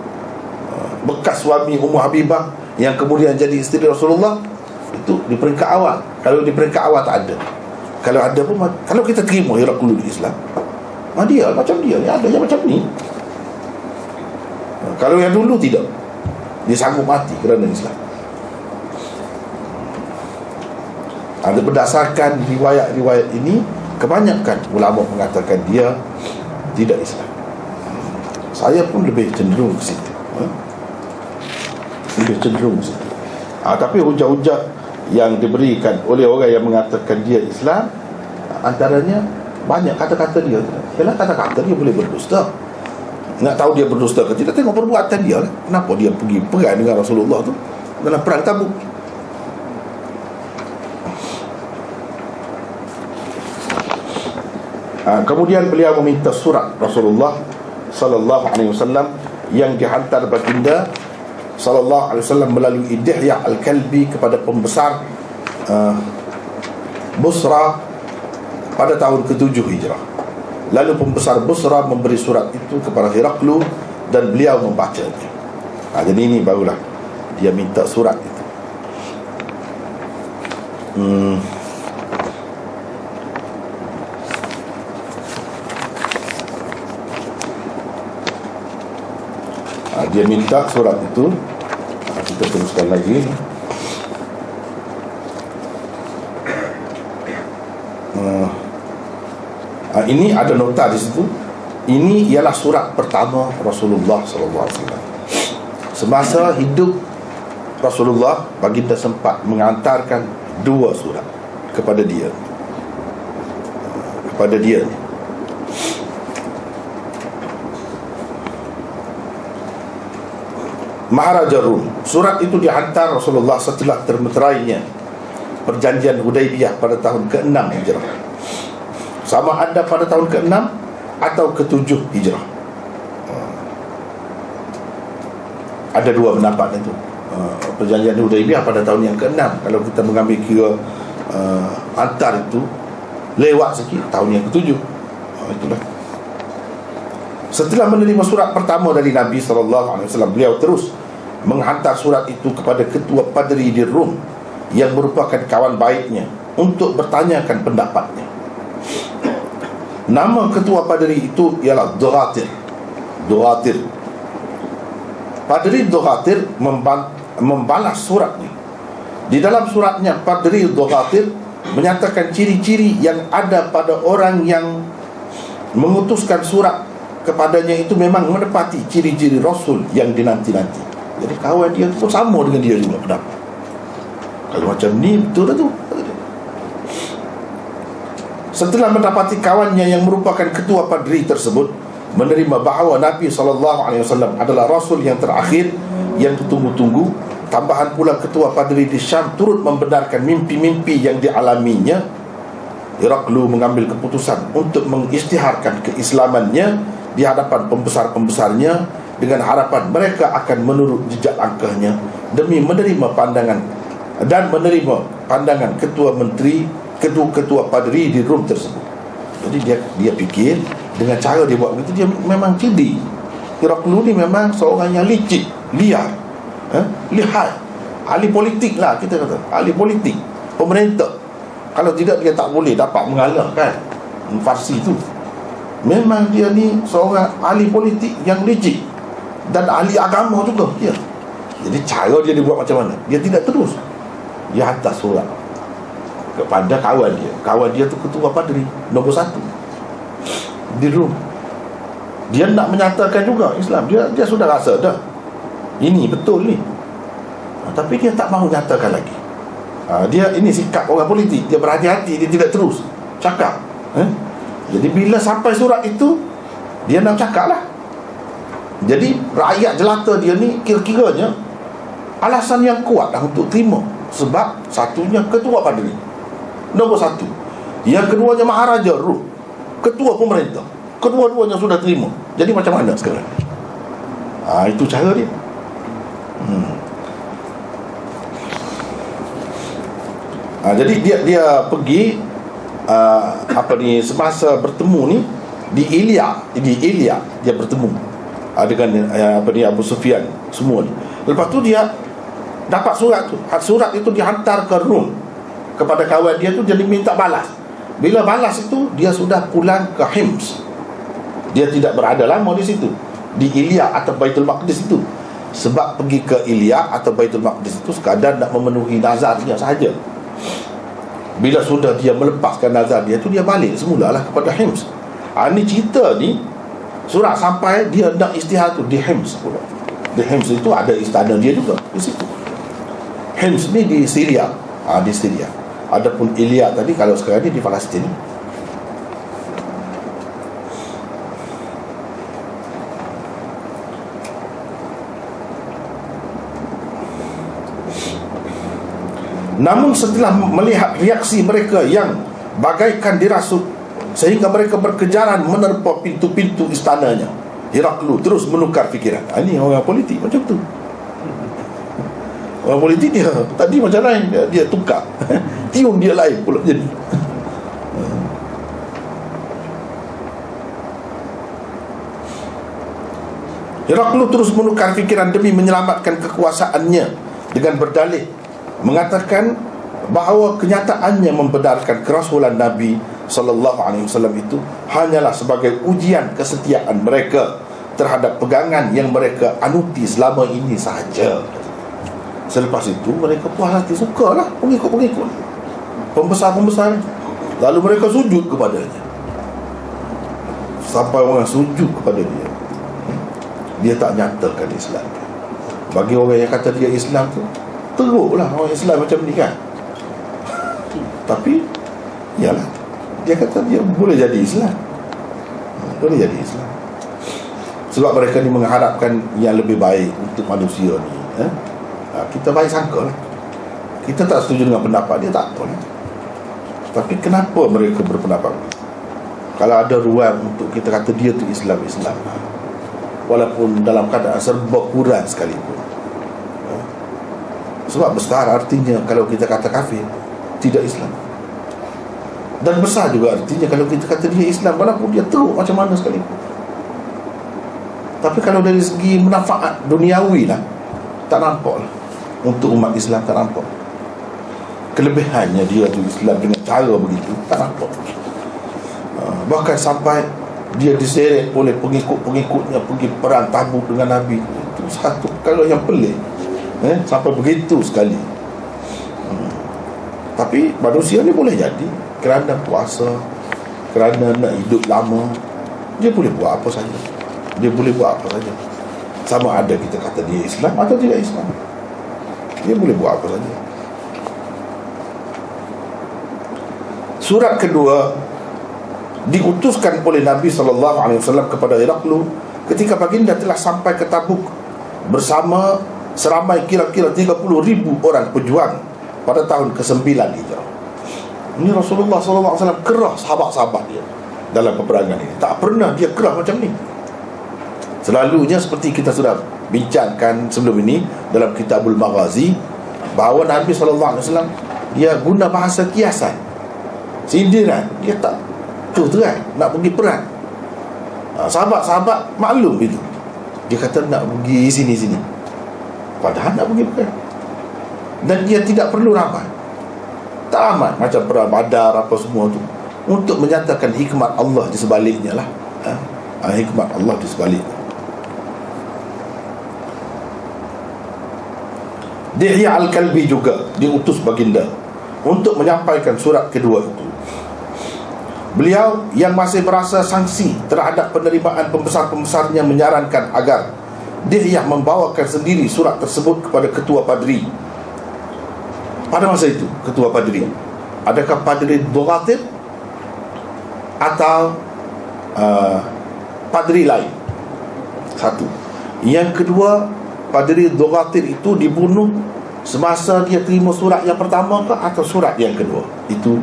bekas suami Ummu Habibah yang kemudian jadi isteri Rasulullah, itu di peringkat awal. Kalau di peringkat awal tak ada. Kalau ada pun, kalau kita terima Heraklius di Islam, dia macam dia ni, ada yang macam ni. Kalau yang dulu tidak, dia sanggup mati kerana Islam. Ada berdasarkan riwayat-riwayat ini, kebanyakan ulama mengatakan dia tidak Islam. Saya pun lebih cenderung ke situ, lebih cenderung ke situ. Tapi hujah-hujah yang diberikan oleh orang yang mengatakan dia Islam, antaranya banyak kata-kata dia. Ialah kata-kata dia boleh berdusta. Nak tahu dia berdusta ke tidak, tengok perbuatan dia lah. Kenapa dia pergi perang dengan Rasulullah tu dalam perang Tabuk? Kemudian beliau meminta surat Rasulullah sallallahu alaihi wasallam yang dihantar baginda sallallahu alaihi wasallam melalui Dihya Al-Kalbi kepada pembesar Busra pada tahun ke-7 Hijrah. Lalu pembesar Busra memberi surat itu kepada Heraklius dan beliau membacanya. Jadi ini barulah dia minta surat itu. Dia minta surat itu. Kita teruskan lagi. Ini ada nota di situ. Ini ialah surat pertama Rasulullah SAW. Semasa hidup Rasulullah, baginda sempat mengantarkan 2 surat kepada dia. Maharaja Rum. Surat itu dihantar Rasulullah setelah termeterainya perjanjian Hudaibiyah pada tahun ke-6 Hijrah. Sama ada pada tahun ke-6 atau ke-7 Hijrah. Ada 2 pendapat itu. Perjanjian Hudaibiyah pada tahun yang ke-6. Kalau kita mengambil kira antar itu lewat sikit, tahun yang ke-7. Itulah. Setelah menerima surat pertama dari Nabi SAW, beliau terus menghantar surat itu kepada ketua padri di Rum yang merupakan kawan baiknya untuk bertanyakan pendapatnya. Nama ketua padri itu ialah Dughatir. Padri Dughatir membalas suratnya. Di dalam suratnya, Padri Dughatir menyatakan ciri-ciri yang ada pada orang yang mengutuskan surat kepadanya itu memang menepati ciri-ciri Rasul yang dinanti-nanti. Jadi kawan dia pun sama dengan dia juga pendapat. Kalau macam ni betul lah tu. Setelah mendapati kawannya yang merupakan ketua padri tersebut menerima bahawa Nabi SAW adalah Rasul yang terakhir yang ditunggu-tunggu, tambahan pula ketua padri di Syam turut membenarkan mimpi-mimpi yang dialaminya, Heraklius mengambil keputusan untuk mengisytiharkan keislamannya di hadapan pembesar-pembesarnya dengan harapan mereka akan menurut jejak langkahnya demi menerima pandangan ketua padri di Rum tersebut. Jadi dia fikir dengan cara dia buat begitu, dia memang cerdik. Heraklius ni memang seorang yang licik, liar, lihai, ahli politik lah kita kata, ahli politik, pemerintah. Kalau tidak dia tak boleh dapat mengalahkan Farsi tu. Memang dia ni seorang ahli politik yang licik dan ahli agama juga dia. Jadi cara dia dibuat macam mana? Dia tidak terus. Dia hantar surat kepada kawan dia. Kawan dia tu ketua padri nombor 1 di Rum. Dia nak menyatakan juga Islam. Dia sudah rasa dah ini betul ni, tapi dia tak mahu nyatakan lagi. Dia ini sikap orang politik. Dia berhati-hati, dia tidak terus cakap. Jadi bila sampai surat itu, dia nak cakap lah. Jadi rakyat jelata dia ni kira-kiranya alasan yang kuat lah untuk terima. Sebab satunya ketua padri, nombor satu. Yang keduanya Maharaja Ruh, ketua pemerintah. Kedua-duanya sudah terima. Jadi macam mana sekarang? Itu cara dia. Jadi dia pergi semasa bertemu ni di Ilya dia bertemu dengan Abu Sufyan semua ni. Lepas tu dia dapat surat tu. Surat itu dihantar ke Rum kepada kawan dia tu. Dia diminta balas. Bila balas itu, dia sudah pulang ke Hims. Dia tidak berada lama di situ, di Ilya atau Baitul Maqdis itu. Sebab pergi ke Ilya atau Baitul Maqdis itu sekadar nak memenuhi nazarnya sahaja. Bila sudah dia melepaskan nazar dia tu, dia balik semulalah kepada Hims. Ini cerita ni, surat sampai dia nak istihad tu di Hims pula. Di Hims itu ada istana dia juga di situ. Hims ni di Syria. Di Syria. Adapun Ilya tadi, kalau sekarang ni di Palestin. Namun setelah melihat reaksi mereka yang bagaikan dirasuk, sehingga mereka berkejaran menerpa pintu-pintu istananya, Heraklu terus menukar fikiran. Ini orang politik macam tu. Orang politik dia tadi macam lain, dia tukar tiun dia lain pula jadi. Heraklu terus menukar fikiran demi menyelamatkan kekuasaannya dengan berdalih mengatakan bahawa kenyataannya membenarkan kerasulan Nabi sallallahu alaihi wasallam itu hanyalah sebagai ujian kesetiaan mereka terhadap pegangan yang mereka anuti selama ini sahaja. Selepas itu mereka puas hati, sukalah pengikut-pengikut, pembesar-pembesar. Lalu mereka sujud kepadanya. Sampai orang sujud kepada dia, dia tak nyatakan Islam. Bagi orang yang kata dia Islam tu, teruklah orang Islam macam ni kan. Tapi yalah, dia kata dia boleh jadi Islam, boleh jadi Islam. Sebab mereka ni mengharapkan yang lebih baik untuk manusia ni. Kita baik sangka lah. Kita tak setuju dengan pendapat dia, tak apa lah. Tapi kenapa mereka berpendapat? Kalau ada ruang untuk kita kata dia tu Islam, walaupun dalam keadaan serba kurang sekalipun. Sebab besar artinya kalau kita kata kafir, tidak Islam. Dan besar juga artinya kalau kita kata dia Islam, walaupun dia teruk macam mana sekalipun. Tapi kalau dari segi manfaat duniawi lah, tak nampak lah. Untuk umat Islam tak nampak. Kelebihannya dia tu Islam dengan cara begitu, tak nampak. Bahkan sampai dia diseret oleh pengikut-pengikutnya pergi perang Tabuk dengan Nabi. Itu satu perkara yang pelik. Sampai begitu sekali. Tapi manusia ni boleh jadi kerana puasa, kerana nak hidup lama, dia boleh buat apa saja. Dia boleh buat apa saja. Sama ada kita kata dia Islam atau tidak Islam, dia boleh buat apa saja. Surat kedua diutuskan oleh Nabi SAW kepada Heraklu ketika baginda telah sampai ke Tabuk bersama seramai kira-kira 30,000 orang pejuang pada tahun ke-9 Hijrah. Ini Rasulullah SAW kerah sahabat-sahabat dia dalam peperangan ini. Tak pernah dia kerah macam ni. Selalunya seperti kita sudah bincangkan sebelum ini dalam Kitabul Maghazi, bahawa Nabi SAW dia guna bahasa kiasan, sindiran. Dia tak terang nak pergi perang. Sahabat-sahabat maklum itu. Dia kata nak pergi sini-sini, padahal nak pergi perang. Dan dia tidak perlu ramai, tak ramai macam perang Badar apa semua tu, untuk menyatakan hikmat Allah di sebaliknya lah. Hikmat Allah di sebaliknya. Dihya Al-Kalbi juga diutus baginda untuk menyampaikan surat kedua itu. Beliau yang masih merasa sangsi terhadap penerimaan pembesar-pembesarnya menyarankan agar Dihyah membawakan sendiri surat tersebut kepada ketua padri. Pada masa itu, ketua padri, adakah Padri Dughatir atau padri lain? Satu. Yang kedua, Padri Dughatir itu dibunuh semasa dia terima surat yang pertama ke atau surat yang kedua? Itu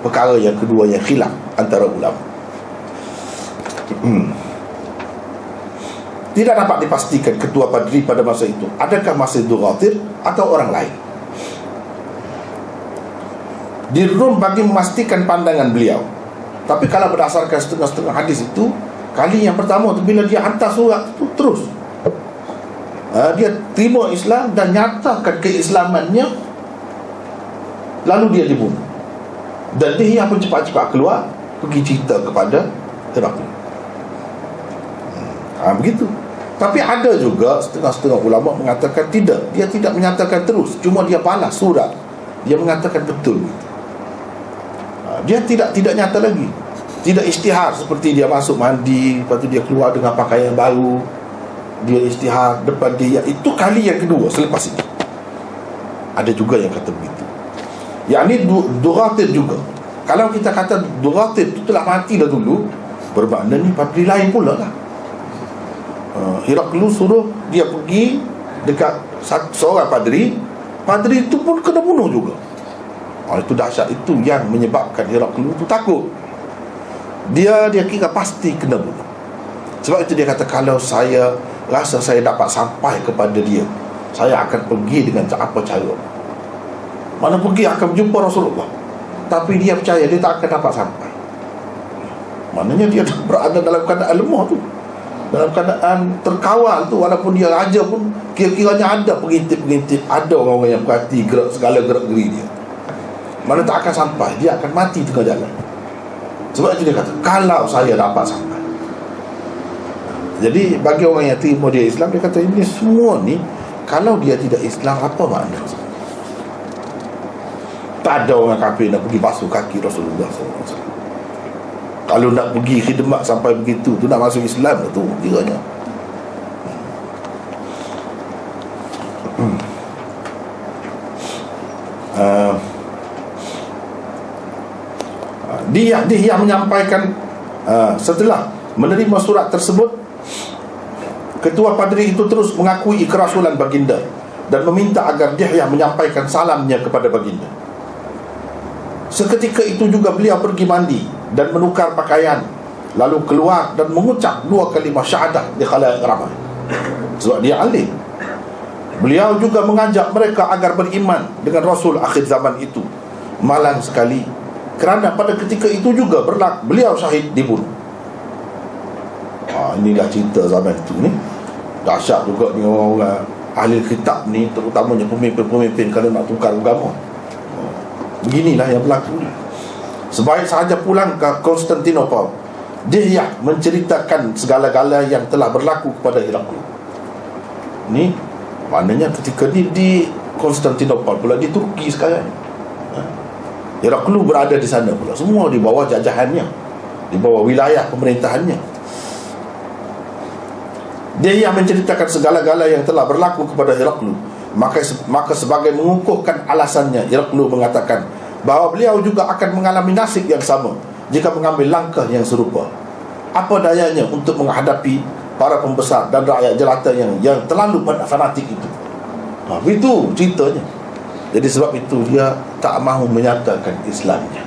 perkara yang kedua yang khilaf antara ulama. Tidak dapat dipastikan ketua padri pada masa itu adakah masih Dughatir atau orang lain. Dirum bagi memastikan pandangan beliau. Tapi kalau berdasarkan setengah-setengah hadis itu, kali yang pertama tu bila dia hantar surat itu terus dia terima Islam dan nyatakan keislamannya, lalu dia dibunuh. Dan dia pun cepat-cepat keluar pergi cerita kepada Heraklius. Begitu. Tapi ada juga setengah-setengah ulama mengatakan tidak, dia tidak menyatakan terus, cuma dia balas surat, dia mengatakan betul. Dia tidak nyata lagi, tidak isytihar seperti dia masuk mandi, lepas tu dia keluar dengan pakaian baru, dia isytihar depan dia. Itu kali yang kedua selepas itu. Ada juga yang kata begitu. Yang ni Dughatir juga. Kalau kita kata Dughatir itu telah mati dah dulu, bermakna ni padri lain pula lah. Heraklius suruh dia pergi dekat seorang padri itu pun kena bunuh juga. Itu dahsyat. Itu yang menyebabkan Heraklius itu takut. Dia kira pasti kena bunuh. Sebab itu dia kata, kalau saya rasa saya dapat sampai kepada dia, saya akan pergi dengan apa cara. Mana pergi akan berjumpa Rasulullah, tapi dia percaya dia tak akan dapat sampai. Maknanya dia berada dalam keadaan lemah tu, dalam keadaan terkawal tu. Walaupun dia raja pun kira-kiranya ada pengintip-pengintip, ada orang-orang yang perhati segala gerak-geri dia. Mana tak akan sampai, dia akan mati tengah jalan. Sebab itu dia kata, kalau saya dapat sampai. Jadi bagi orang yang terima dia Islam, dia kata ini semua ni, kalau dia tidak Islam, apa makna? Tak ada orang kafir nak pergi basuh kaki Rasulullah SAW. Kalau nak pergi khidmat sampai begitu, tu nak masuk Islam tu kiranya. Dia yang menyampaikan setelah menerima surat tersebut, ketua padri itu terus mengakui kerasulan baginda dan meminta agar Dihyah menyampaikan salamnya kepada baginda. Seketika itu juga beliau pergi mandi dan menukar pakaian, lalu keluar dan mengucap 2 kalimah syahadah di khalayak ramai. Sebab dia alim. Beliau juga mengajak mereka agar beriman dengan Rasul akhir zaman itu. Malang sekali, kerana pada ketika itu juga beliau syahid dibunuh. Inilah cerita zaman itu ni. Dahsyat juga ni orang-orang ahli kitab ni, terutamanya pemimpin-pemimpin kalau nak tukar agama. Beginilah yang berlaku. Sebaik sahaja pulang ke Konstantinopel, Dihyah menceritakan segala-gala yang telah berlaku kepada Heraklius. Ni maknanya ketika di Konstantinopel pula, di Turki sekarang, Heraklius berada di sana pula. Semua di bawah jajahannya, di bawah wilayah pemerintahannya. Dihyah menceritakan segala-gala yang telah berlaku kepada Heraklius. Maka sebagai mengukuhkan alasannya, Heraklius mengatakan bahawa beliau juga akan mengalami nasib yang sama jika mengambil langkah yang serupa. Apa dayanya untuk menghadapi para pembesar dan rakyat jelata yang terlalu fanatik itu. Itu ceritanya. Jadi sebab itu dia tak mahu menyatakan Islamnya.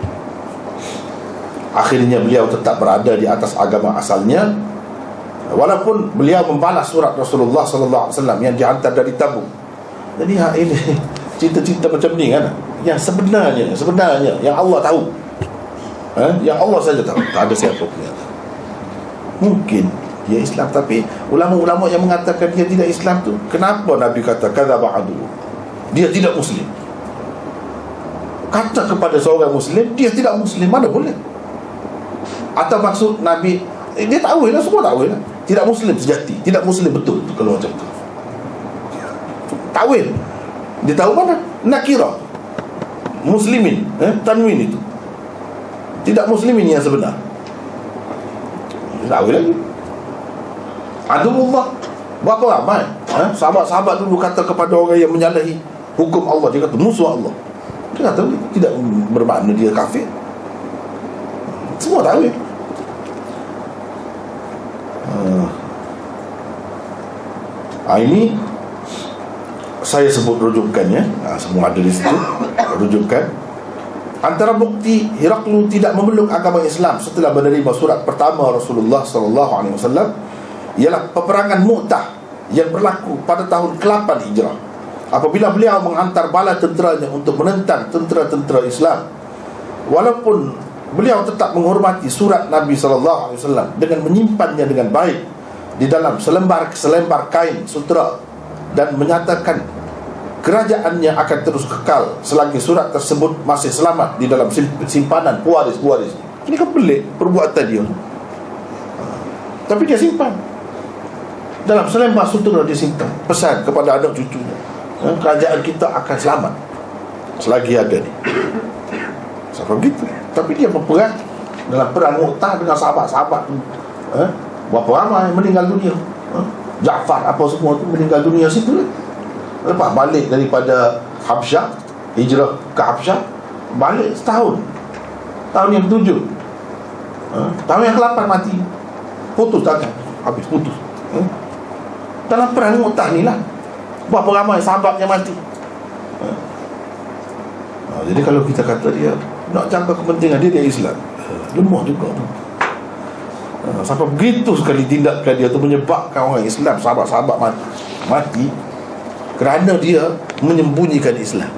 Akhirnya beliau tetap berada di atas agama asalnya, walaupun beliau membalas surat Rasulullah SAW yang dihantar dari Tabuk. Jadi ini cerita-cerita macam ni kan, yang sebenarnya yang Allah tahu, yang Allah saja tahu, tak ada siapa pun yang tahu. Mungkin dia Islam, tapi ulama-ulama yang mengatakan dia tidak Islam tu, kenapa Nabi kata kadzaba adu, dia tidak Muslim? Kata kepada seorang Muslim dia tidak Muslim, mana boleh? Atau maksud Nabi, dia tahu lah, semua tahu lah, tidak Muslim sejati, tidak Muslim betul kalau macam tu. Tawil, dia tahu mana nakira muslimin, tanwin itu. tidak muslimin yang sebenar. Tak tahu lagi. Aduhullah. Berapa ramai sahabat-sahabat dulu kata kepada orang yang menyalahi hukum Allah, dia kata musuh Allah. Dia kata tidak bermakna dia kafir. Semua tahu ya. Ini saya sebut rujukannya. Semua ada di situ rujukan. Antara bukti Heraklius tidak memeluk agama Islam setelah menerima surat pertama Rasulullah SAW ialah peperangan Mu'tah yang berlaku pada tahun ke-8 Hijrah, apabila beliau menghantar bala tenteranya untuk menentang tentera-tentera Islam. Walaupun beliau tetap menghormati surat Nabi SAW dengan menyimpannya dengan baik di dalam selembar kain sutera dan menyatakan kerajaannya akan terus kekal selagi surat tersebut masih selamat di dalam simpanan pewaris-pewaris. Ini kan pelik perbuatan dia. Tapi dia simpan dalam selembar sutera, dia simpan pesan kepada anak cucunya, kerajaan kita akan selamat selagi ada ni. Sampai begitu. Tapi dia berperang dalam perang Mu'tah dengan sahabat-sahabat tu. Berapa ramai meninggal dunia. Ja'far apa semua tu meninggal dunia situ. Lepas balik daripada Habsyah, hijrah ke Habsyah, balik setahun, tahun yang ke-7, tahun yang ke-8 mati, putus tangan, habis putus. Dalam perang Mu'tah ni lah berapa ramai sahabat yang mati. Jadi kalau kita kata dia nak jangka kepentingan dia Islam, lemah juga tu. Sampai begitu sekali tindakan dia tu menyebabkan orang Islam, sahabat-sahabat mati kerana dia menyembunyikan Islam.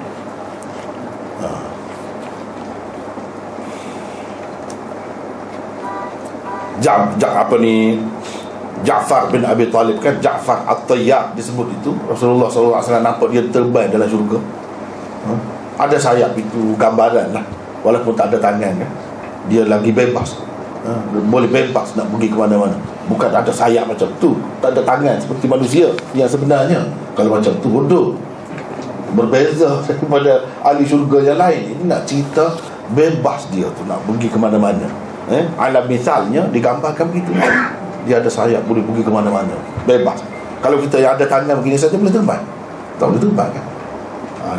Ja'far bin Abi Talib kan, Ja'far At-Tayyar disebut itu. Rasulullah SAW nampak dia terbang dalam syurga. Ada sayap itu, gambaran lah, walaupun tak ada tangan kan. Dia lagi bebas, boleh bebas nak pergi ke mana-mana. Bukan ada sayap macam tu, tak ada tangan seperti manusia yang sebenarnya. Kalau macam tu bodoh, berbeza daripada ahli syurga yang lain. Ini nak cerita bebas dia tu nak pergi ke mana-mana. Alam misalnya digambarkan begitu. Dia ada sayap, boleh pergi ke mana-mana, bebas. Kalau kita yang ada tangan begini saja boleh terbang, tak boleh terbang kan?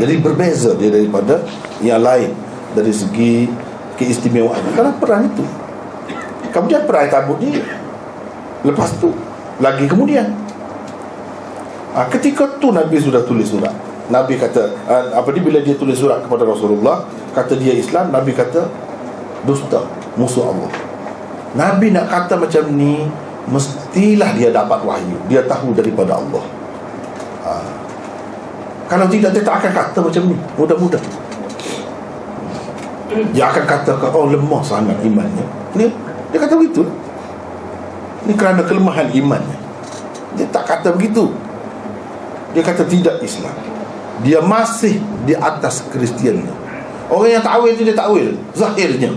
Jadi berbeza dia daripada yang lain dari segi keistimewaan. Kalau perang itu, kemudian perang Tabuk ni, lepas tu lagi kemudian, ketika tu Nabi sudah tulis surat. Nabi kata bila dia tulis surat kepada Rasulullah, kata dia Islam, Nabi kata dusta, musuh Allah. Nabi nak kata macam ni, mestilah dia dapat wahyu, dia tahu daripada Allah. Kalau tidak, dia tak akan kata macam ni. Mudah-mudah dia akan katakan, oh lemah sangat imannya. Dia kata begitu. Ini kerana kelemahan imannya. Dia tak kata begitu. Dia kata tidak Islam, dia masih di atas Kristiannya. Orang yang takwil itu dia takwil zahirnya.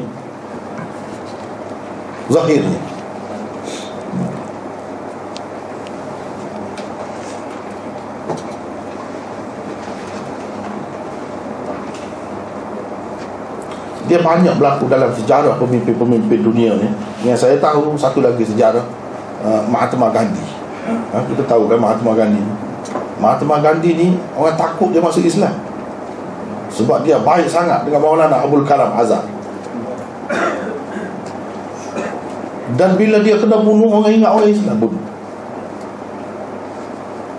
Dia banyak berlaku dalam sejarah pemimpin-pemimpin dunia ni. Yang saya tahu satu lagi sejarah Mahatma Gandhi. Kita tahu kan Mahatma Gandhi ni orang takut dia masuk Islam sebab dia baik sangat dengan Maulana Abdul Kalam Azhar. Dan bila dia kena bunuh, orang ingat orang Islam bunuh.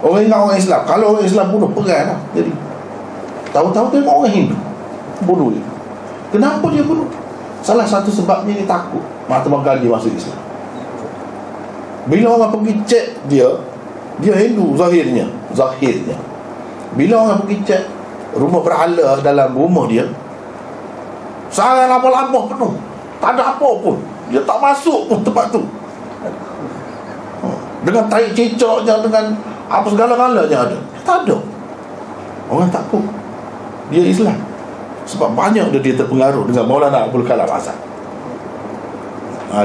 Orang ingat orang Islam. Kalau orang Islam bunuh, perang lah. Jadi tahu-tahu tengok orang Hindu bunuh dia. Kenapa dia bunuh? Salah satu sebabnya dia takut Mahatma Gandhi masuk Islam. Bila orang pergi cek dia Hindu zahirnya. Bila orang pergi cek rumah berhala dalam rumah dia, sarang lama-lama penuh, tak ada apa pun. Dia tak masuk pun tempat tu, dengan tarik cicaknya, dengan apa segala-galanya ada. Tak ada. Orang takut dia Islam sebab banyak dia terpengaruh dengan Maulana Abdul Kalam Azhar.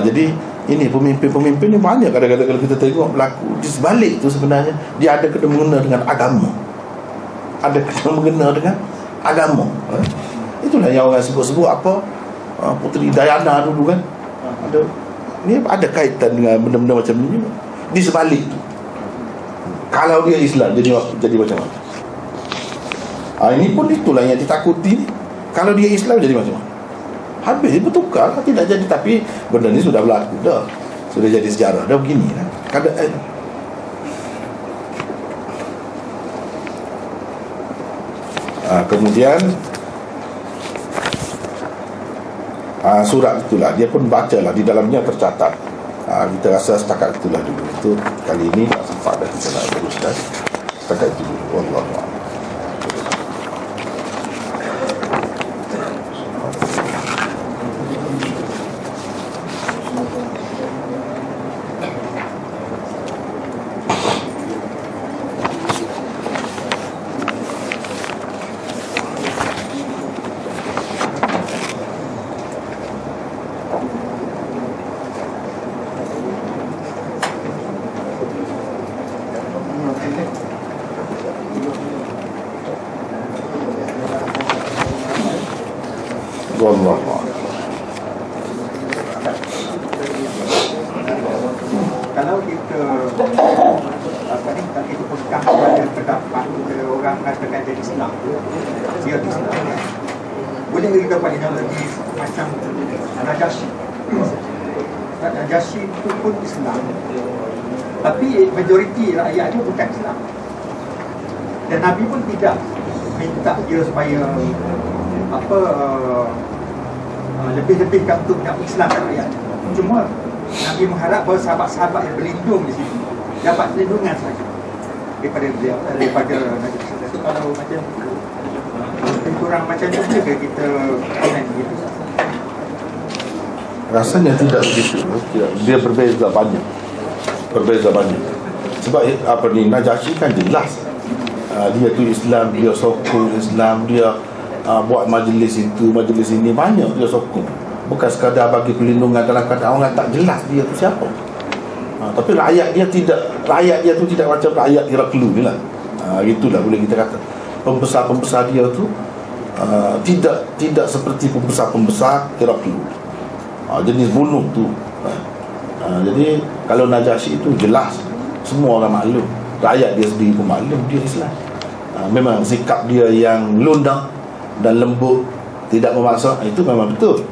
Jadi ini pemimpin-pemimpin ni banyak kadang-kadang kalau kita tengok berlaku di sebalik tu, sebenarnya dia ada kena mengena dengan agama. Itulah yang orang sebut-sebut apa, Puteri Diana dulu kan, ada, ni ada kaitan dengan benda-benda macam ni juga. Di sebalik tu, kalau dia Islam jadi macam mana? Ini pun itulah yang ditakuti ni. Kalau dia Islam jadi macam mana? Habis dia bertukar, tidak jadi. Tapi benda ni sudah berlaku dah, sudah jadi sejarah dah, begini lah keadaan. Kemudian surat itulah, dia pun bacalah, di dalamnya tercatat. Kita rasa setakat itulah dulu. Itu kali ini tak sempat dah kita nak teruskan. Setakat itu dulu. Wallahualam. Kalau kita kita pegang pada pendapat orang katakan jadi Islam, dia Islam, boleh kita pada nama macam Najasyi. Najasyi itu pun Islam, tapi majoriti rakyat itu bukan Islam, dan Nabi pun tidak minta dia supaya lebih-lebihkan untuk nak Islamkan rakyat. Cuma Nabi mengharap bahawa sahabat-sahabat yang berlindung di sini dapat perlindungan saja daripada beliau, daripada Nabi Sallallahu. So kalau macam kurang macam tu juga kita komen begitu. Rasanya tidak begitu. Dia berbeza banyak. Sebab Najasyi kan jelas, dia tu Islam, dia sokong Islam, dia buat majlis itu, majlis ini, banyak dia sokong. Bukan sekadar bagi perlindungan dalam keadaan orang tak jelas dia tu siapa. Tapi rakyat dia tu tidak macam rakyat Heraklius ni lah. Itulah boleh kita kata. Pembesar-pembesar dia tu tidak seperti pembesar-pembesar Heraklius. Jenis bunuh tu. Jadi kalau Najasyi itu jelas, semua orang maklum, rakyat dia sendiri pun maklum dia Islam. Memang sikap dia yang lunak dan lembut, tidak memaksa, itu memang betul.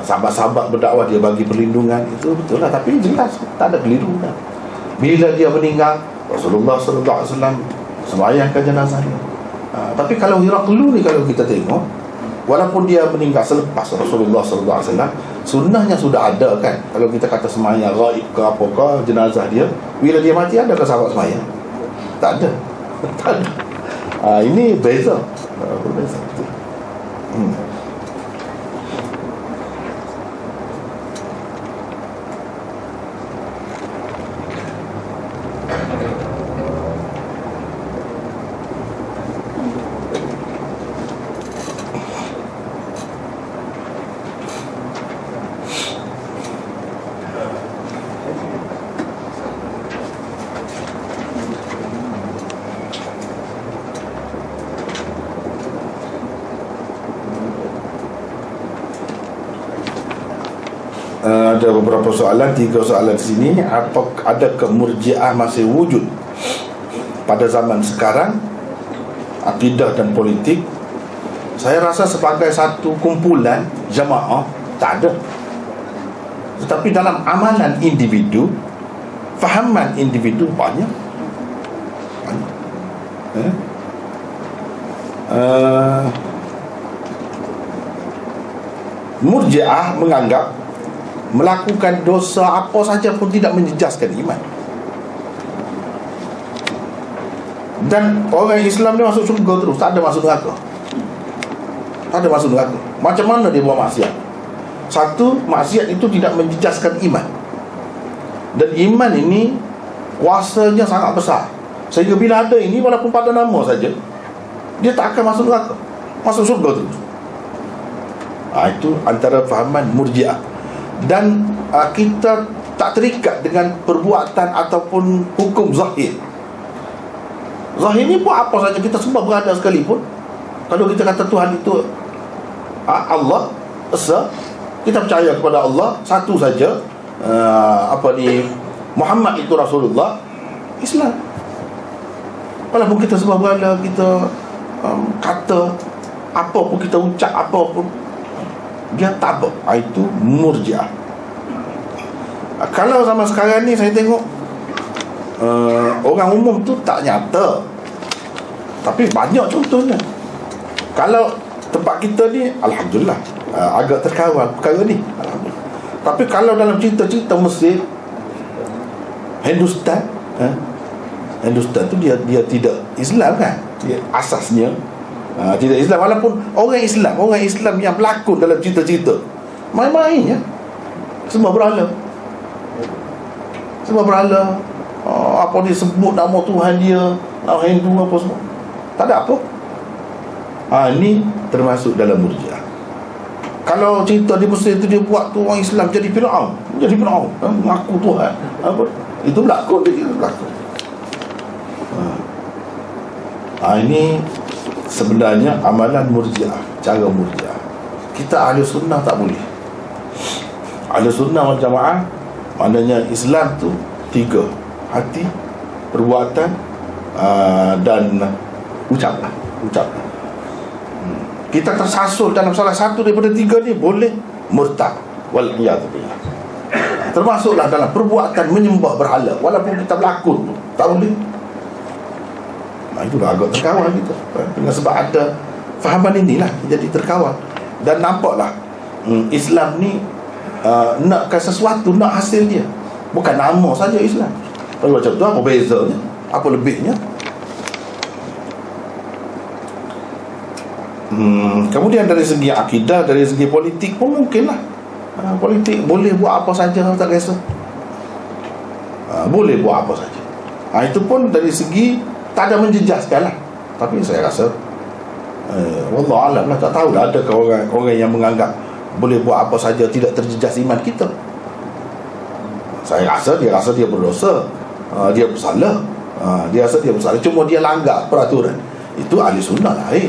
Sahabat-sahabat berdakwah dia bagi perlindungan, itu betul lah. Tapi jelas tak ada keliru kan. Bila dia meninggal, Rasulullah SAW sembahyangkan jenazahnya. Tapi kalau Heraklius ni, kalau kita tengok, walaupun dia meninggal selepas Rasulullah SAW, sunnahnya sudah ada kan. Kalau kita kata sembahyang ghaib ke apa ke, jenazah dia, bila dia mati ada ke sahabat sembahyang? Tak ada. Tak ada. Ini beza. Berbeza. Ada beberapa soalan, 3 soalan di sini. Adakah Murji'ah masih wujud pada zaman sekarang? Akidah dan politik, saya rasa sebagai satu kumpulan jamaah tak ada. Tetapi dalam amalan individu, fahaman individu banyak. Murji'ah menganggap melakukan dosa apa saja pun tidak menjejaskan iman. Dan orang Islam ni masuk syurga terus, tak ada masuk neraka. Tak ada masuk neraka. Macam mana dia buat maksiat? Satu, maksiat itu tidak menjejaskan iman. Dan iman ini kuasanya sangat besar, sehingga bila ada ini, walaupun pada nama saja, dia tak akan masuk neraka, masuk syurga terus. Itu antara fahaman Murji'ah. Dan kita tak terikat dengan perbuatan ataupun hukum zahir. Zahir ni pun apa saja, kita semua berada sekalipun, kalau kita kata Tuhan itu Allah, esa. Kita percaya kepada Allah satu saja, Muhammad itu Rasulullah, Islam. Walaupun kita sebab berhala, kita kata apa pun, kita ucap apa pun, dia tak apa. Itu Murji'ah. Kalau zaman sekarang ni saya tengok orang umum tu tak nyata, tapi banyak contohnya. Kalau tempat kita ni, alhamdulillah, agak terkawal perkara ni, alhamdulillah. Tapi kalau dalam cerita-cerita Mesir, Hindustan tu dia tidak Islam kan, dia asasnya tidak Islam. Walaupun orang Islam yang berlakon dalam cerita-cerita, main-main ya, semua berhala. Apa dia sebut nama Tuhan dia, Hindu apa semua, tak ada apa. Ni termasuk dalam Murji'ah. Kalau cerita di Mesir tu dia buat tu orang Islam jadi Fir'aun, mengaku Tuhan apa, itu berlakon, dia berlakon. Ini sebenarnya amalan Murji'ah, cara Murji'ah. Kita ahli sunnah tak boleh. Ahli sunnah wal jamaah maknanya Islam tu 3: hati, perbuatan, dan ucapan. Kita tersasul dalam salah satu daripada 3 ni, boleh murtad, wal iyad billah. Termasuklah dalam perbuatan menyembah berhala, walaupun kita berlakon tak boleh. Itulah agak terkawal kita, dengan sebab ada fahaman inilah jadi terkawal. Dan nampaklah Islam ni nakkan sesuatu, nak hasil dia, bukan nama saja Islam. Kalau macam tu, apa bezanya, apa lebihnya? Kemudian dari segi akidah, dari segi politik pun mungkinlah. Politik boleh buat apa saja, tak kisah. Boleh buat apa saja. Itu pun dari segi tak ada menjejaskan lah. Tapi saya rasa wallahualam lah, tak tahulah adakah orang yang menganggap boleh buat apa saja tidak terjejas iman kita. Saya rasa dia berdosa, dia bersalah, dia rasa dia bersalah, cuma dia langgar peraturan. Itu ahli sunnah lain,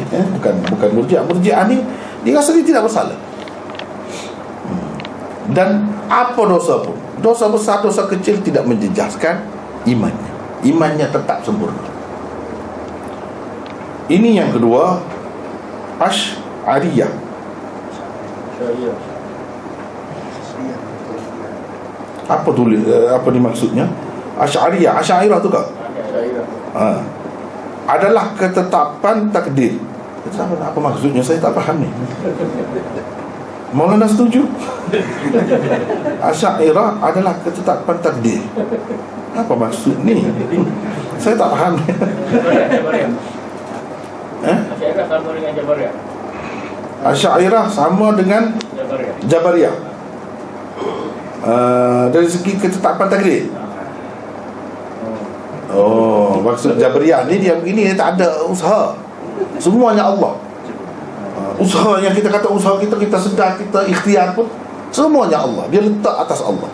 bukan Murji'ah. Murji'ah ni dia rasa dia tidak bersalah. Dan apa dosa pun, dosa besar, dosa kecil, tidak menjejaskan imannya. Imannya tetap sempurna. Ini yang kedua, Asy'ariyah. Apa tulis, apa ni maksudnya? Asy'ariyah tu kak? Adalah ketetapan takdir. Apa maksudnya? Saya tak faham ni. Maulana setuju? Asy'ariyah adalah ketetapan takdir. Apa maksud ni? Saya tak faham. Asy'ariyah sama dengan Jabariyah. Asy'ariyah sama dengan Jabariyah. Dari segi ketetapan takdir. Maksud Jabariyah ni dia begini, dia tak ada usaha, semuanya Allah. Usaha yang kita kata usaha kita sedar, kita ikhtiar pun, semuanya Allah, dia letak atas Allah.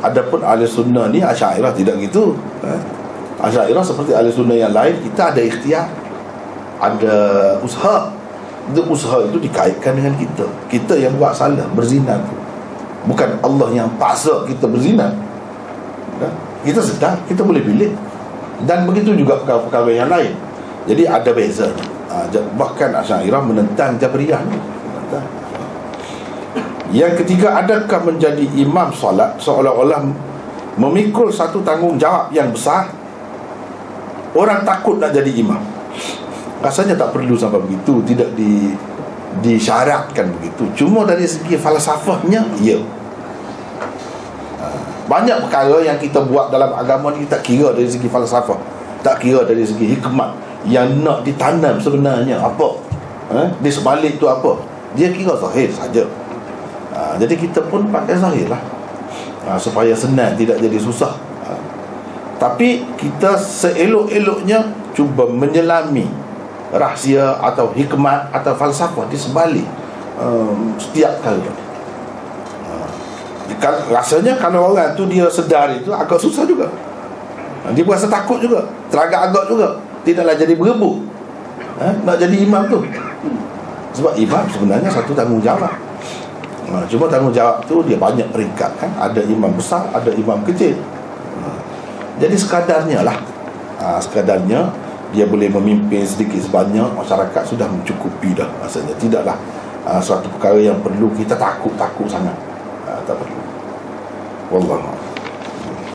Adapun ahli sunnah ni, Asy'ariyah tidak gitu. Asy'ariyah seperti ahli sunnah yang lain, kita ada ikhtiar, ada usaha. Usaha itu dikaitkan dengan kita yang buat salah, berzina, bukan Allah yang paksa kita berzina. Kita sedar, kita boleh pilih. Dan begitu juga perkara-perkara yang lain. Jadi ada beza. Bahkan Asy'ariyah menentang Jabariyah ni. Yang ketiga, adakah menjadi imam solat seolah-olah memikul satu tanggungjawab yang besar? Orang takut nak jadi imam. Rasanya tak perlu sampai begitu, tidak disyaratkan begitu. Cuma dari segi falsafahnya, ya. Banyak perkara yang kita buat dalam agama ni, tak kira dari segi falsafah, tak kira dari segi hikmat yang nak ditanam sebenarnya apa, di sebalik tu apa, dia kira zahir saja. Jadi kita pun pakai zahir lah, supaya senang, tidak jadi susah. Tapi kita seelok-eloknya cuba menyelami rahsia atau hikmat atau falsafah di sebalik setiap kali. Rasanya kalau orang tu dia sedar itu agak susah juga. Dia berasa takut juga, teragak-agak juga, tidaklah jadi berebut nak jadi imam tu. Sebab imam sebenarnya satu tanggungjawab. Cuma tanggungjawab tu dia banyak peringkat kan. Ada imam besar, ada imam kecil. Jadi sekadarnya lah, sekadarnya dia boleh memimpin sedikit sebanyak, masyarakat sudah mencukupi dah. Maksudnya tidaklah suatu perkara yang perlu kita takut sangat. Tak perlu. Wallahu a'lam.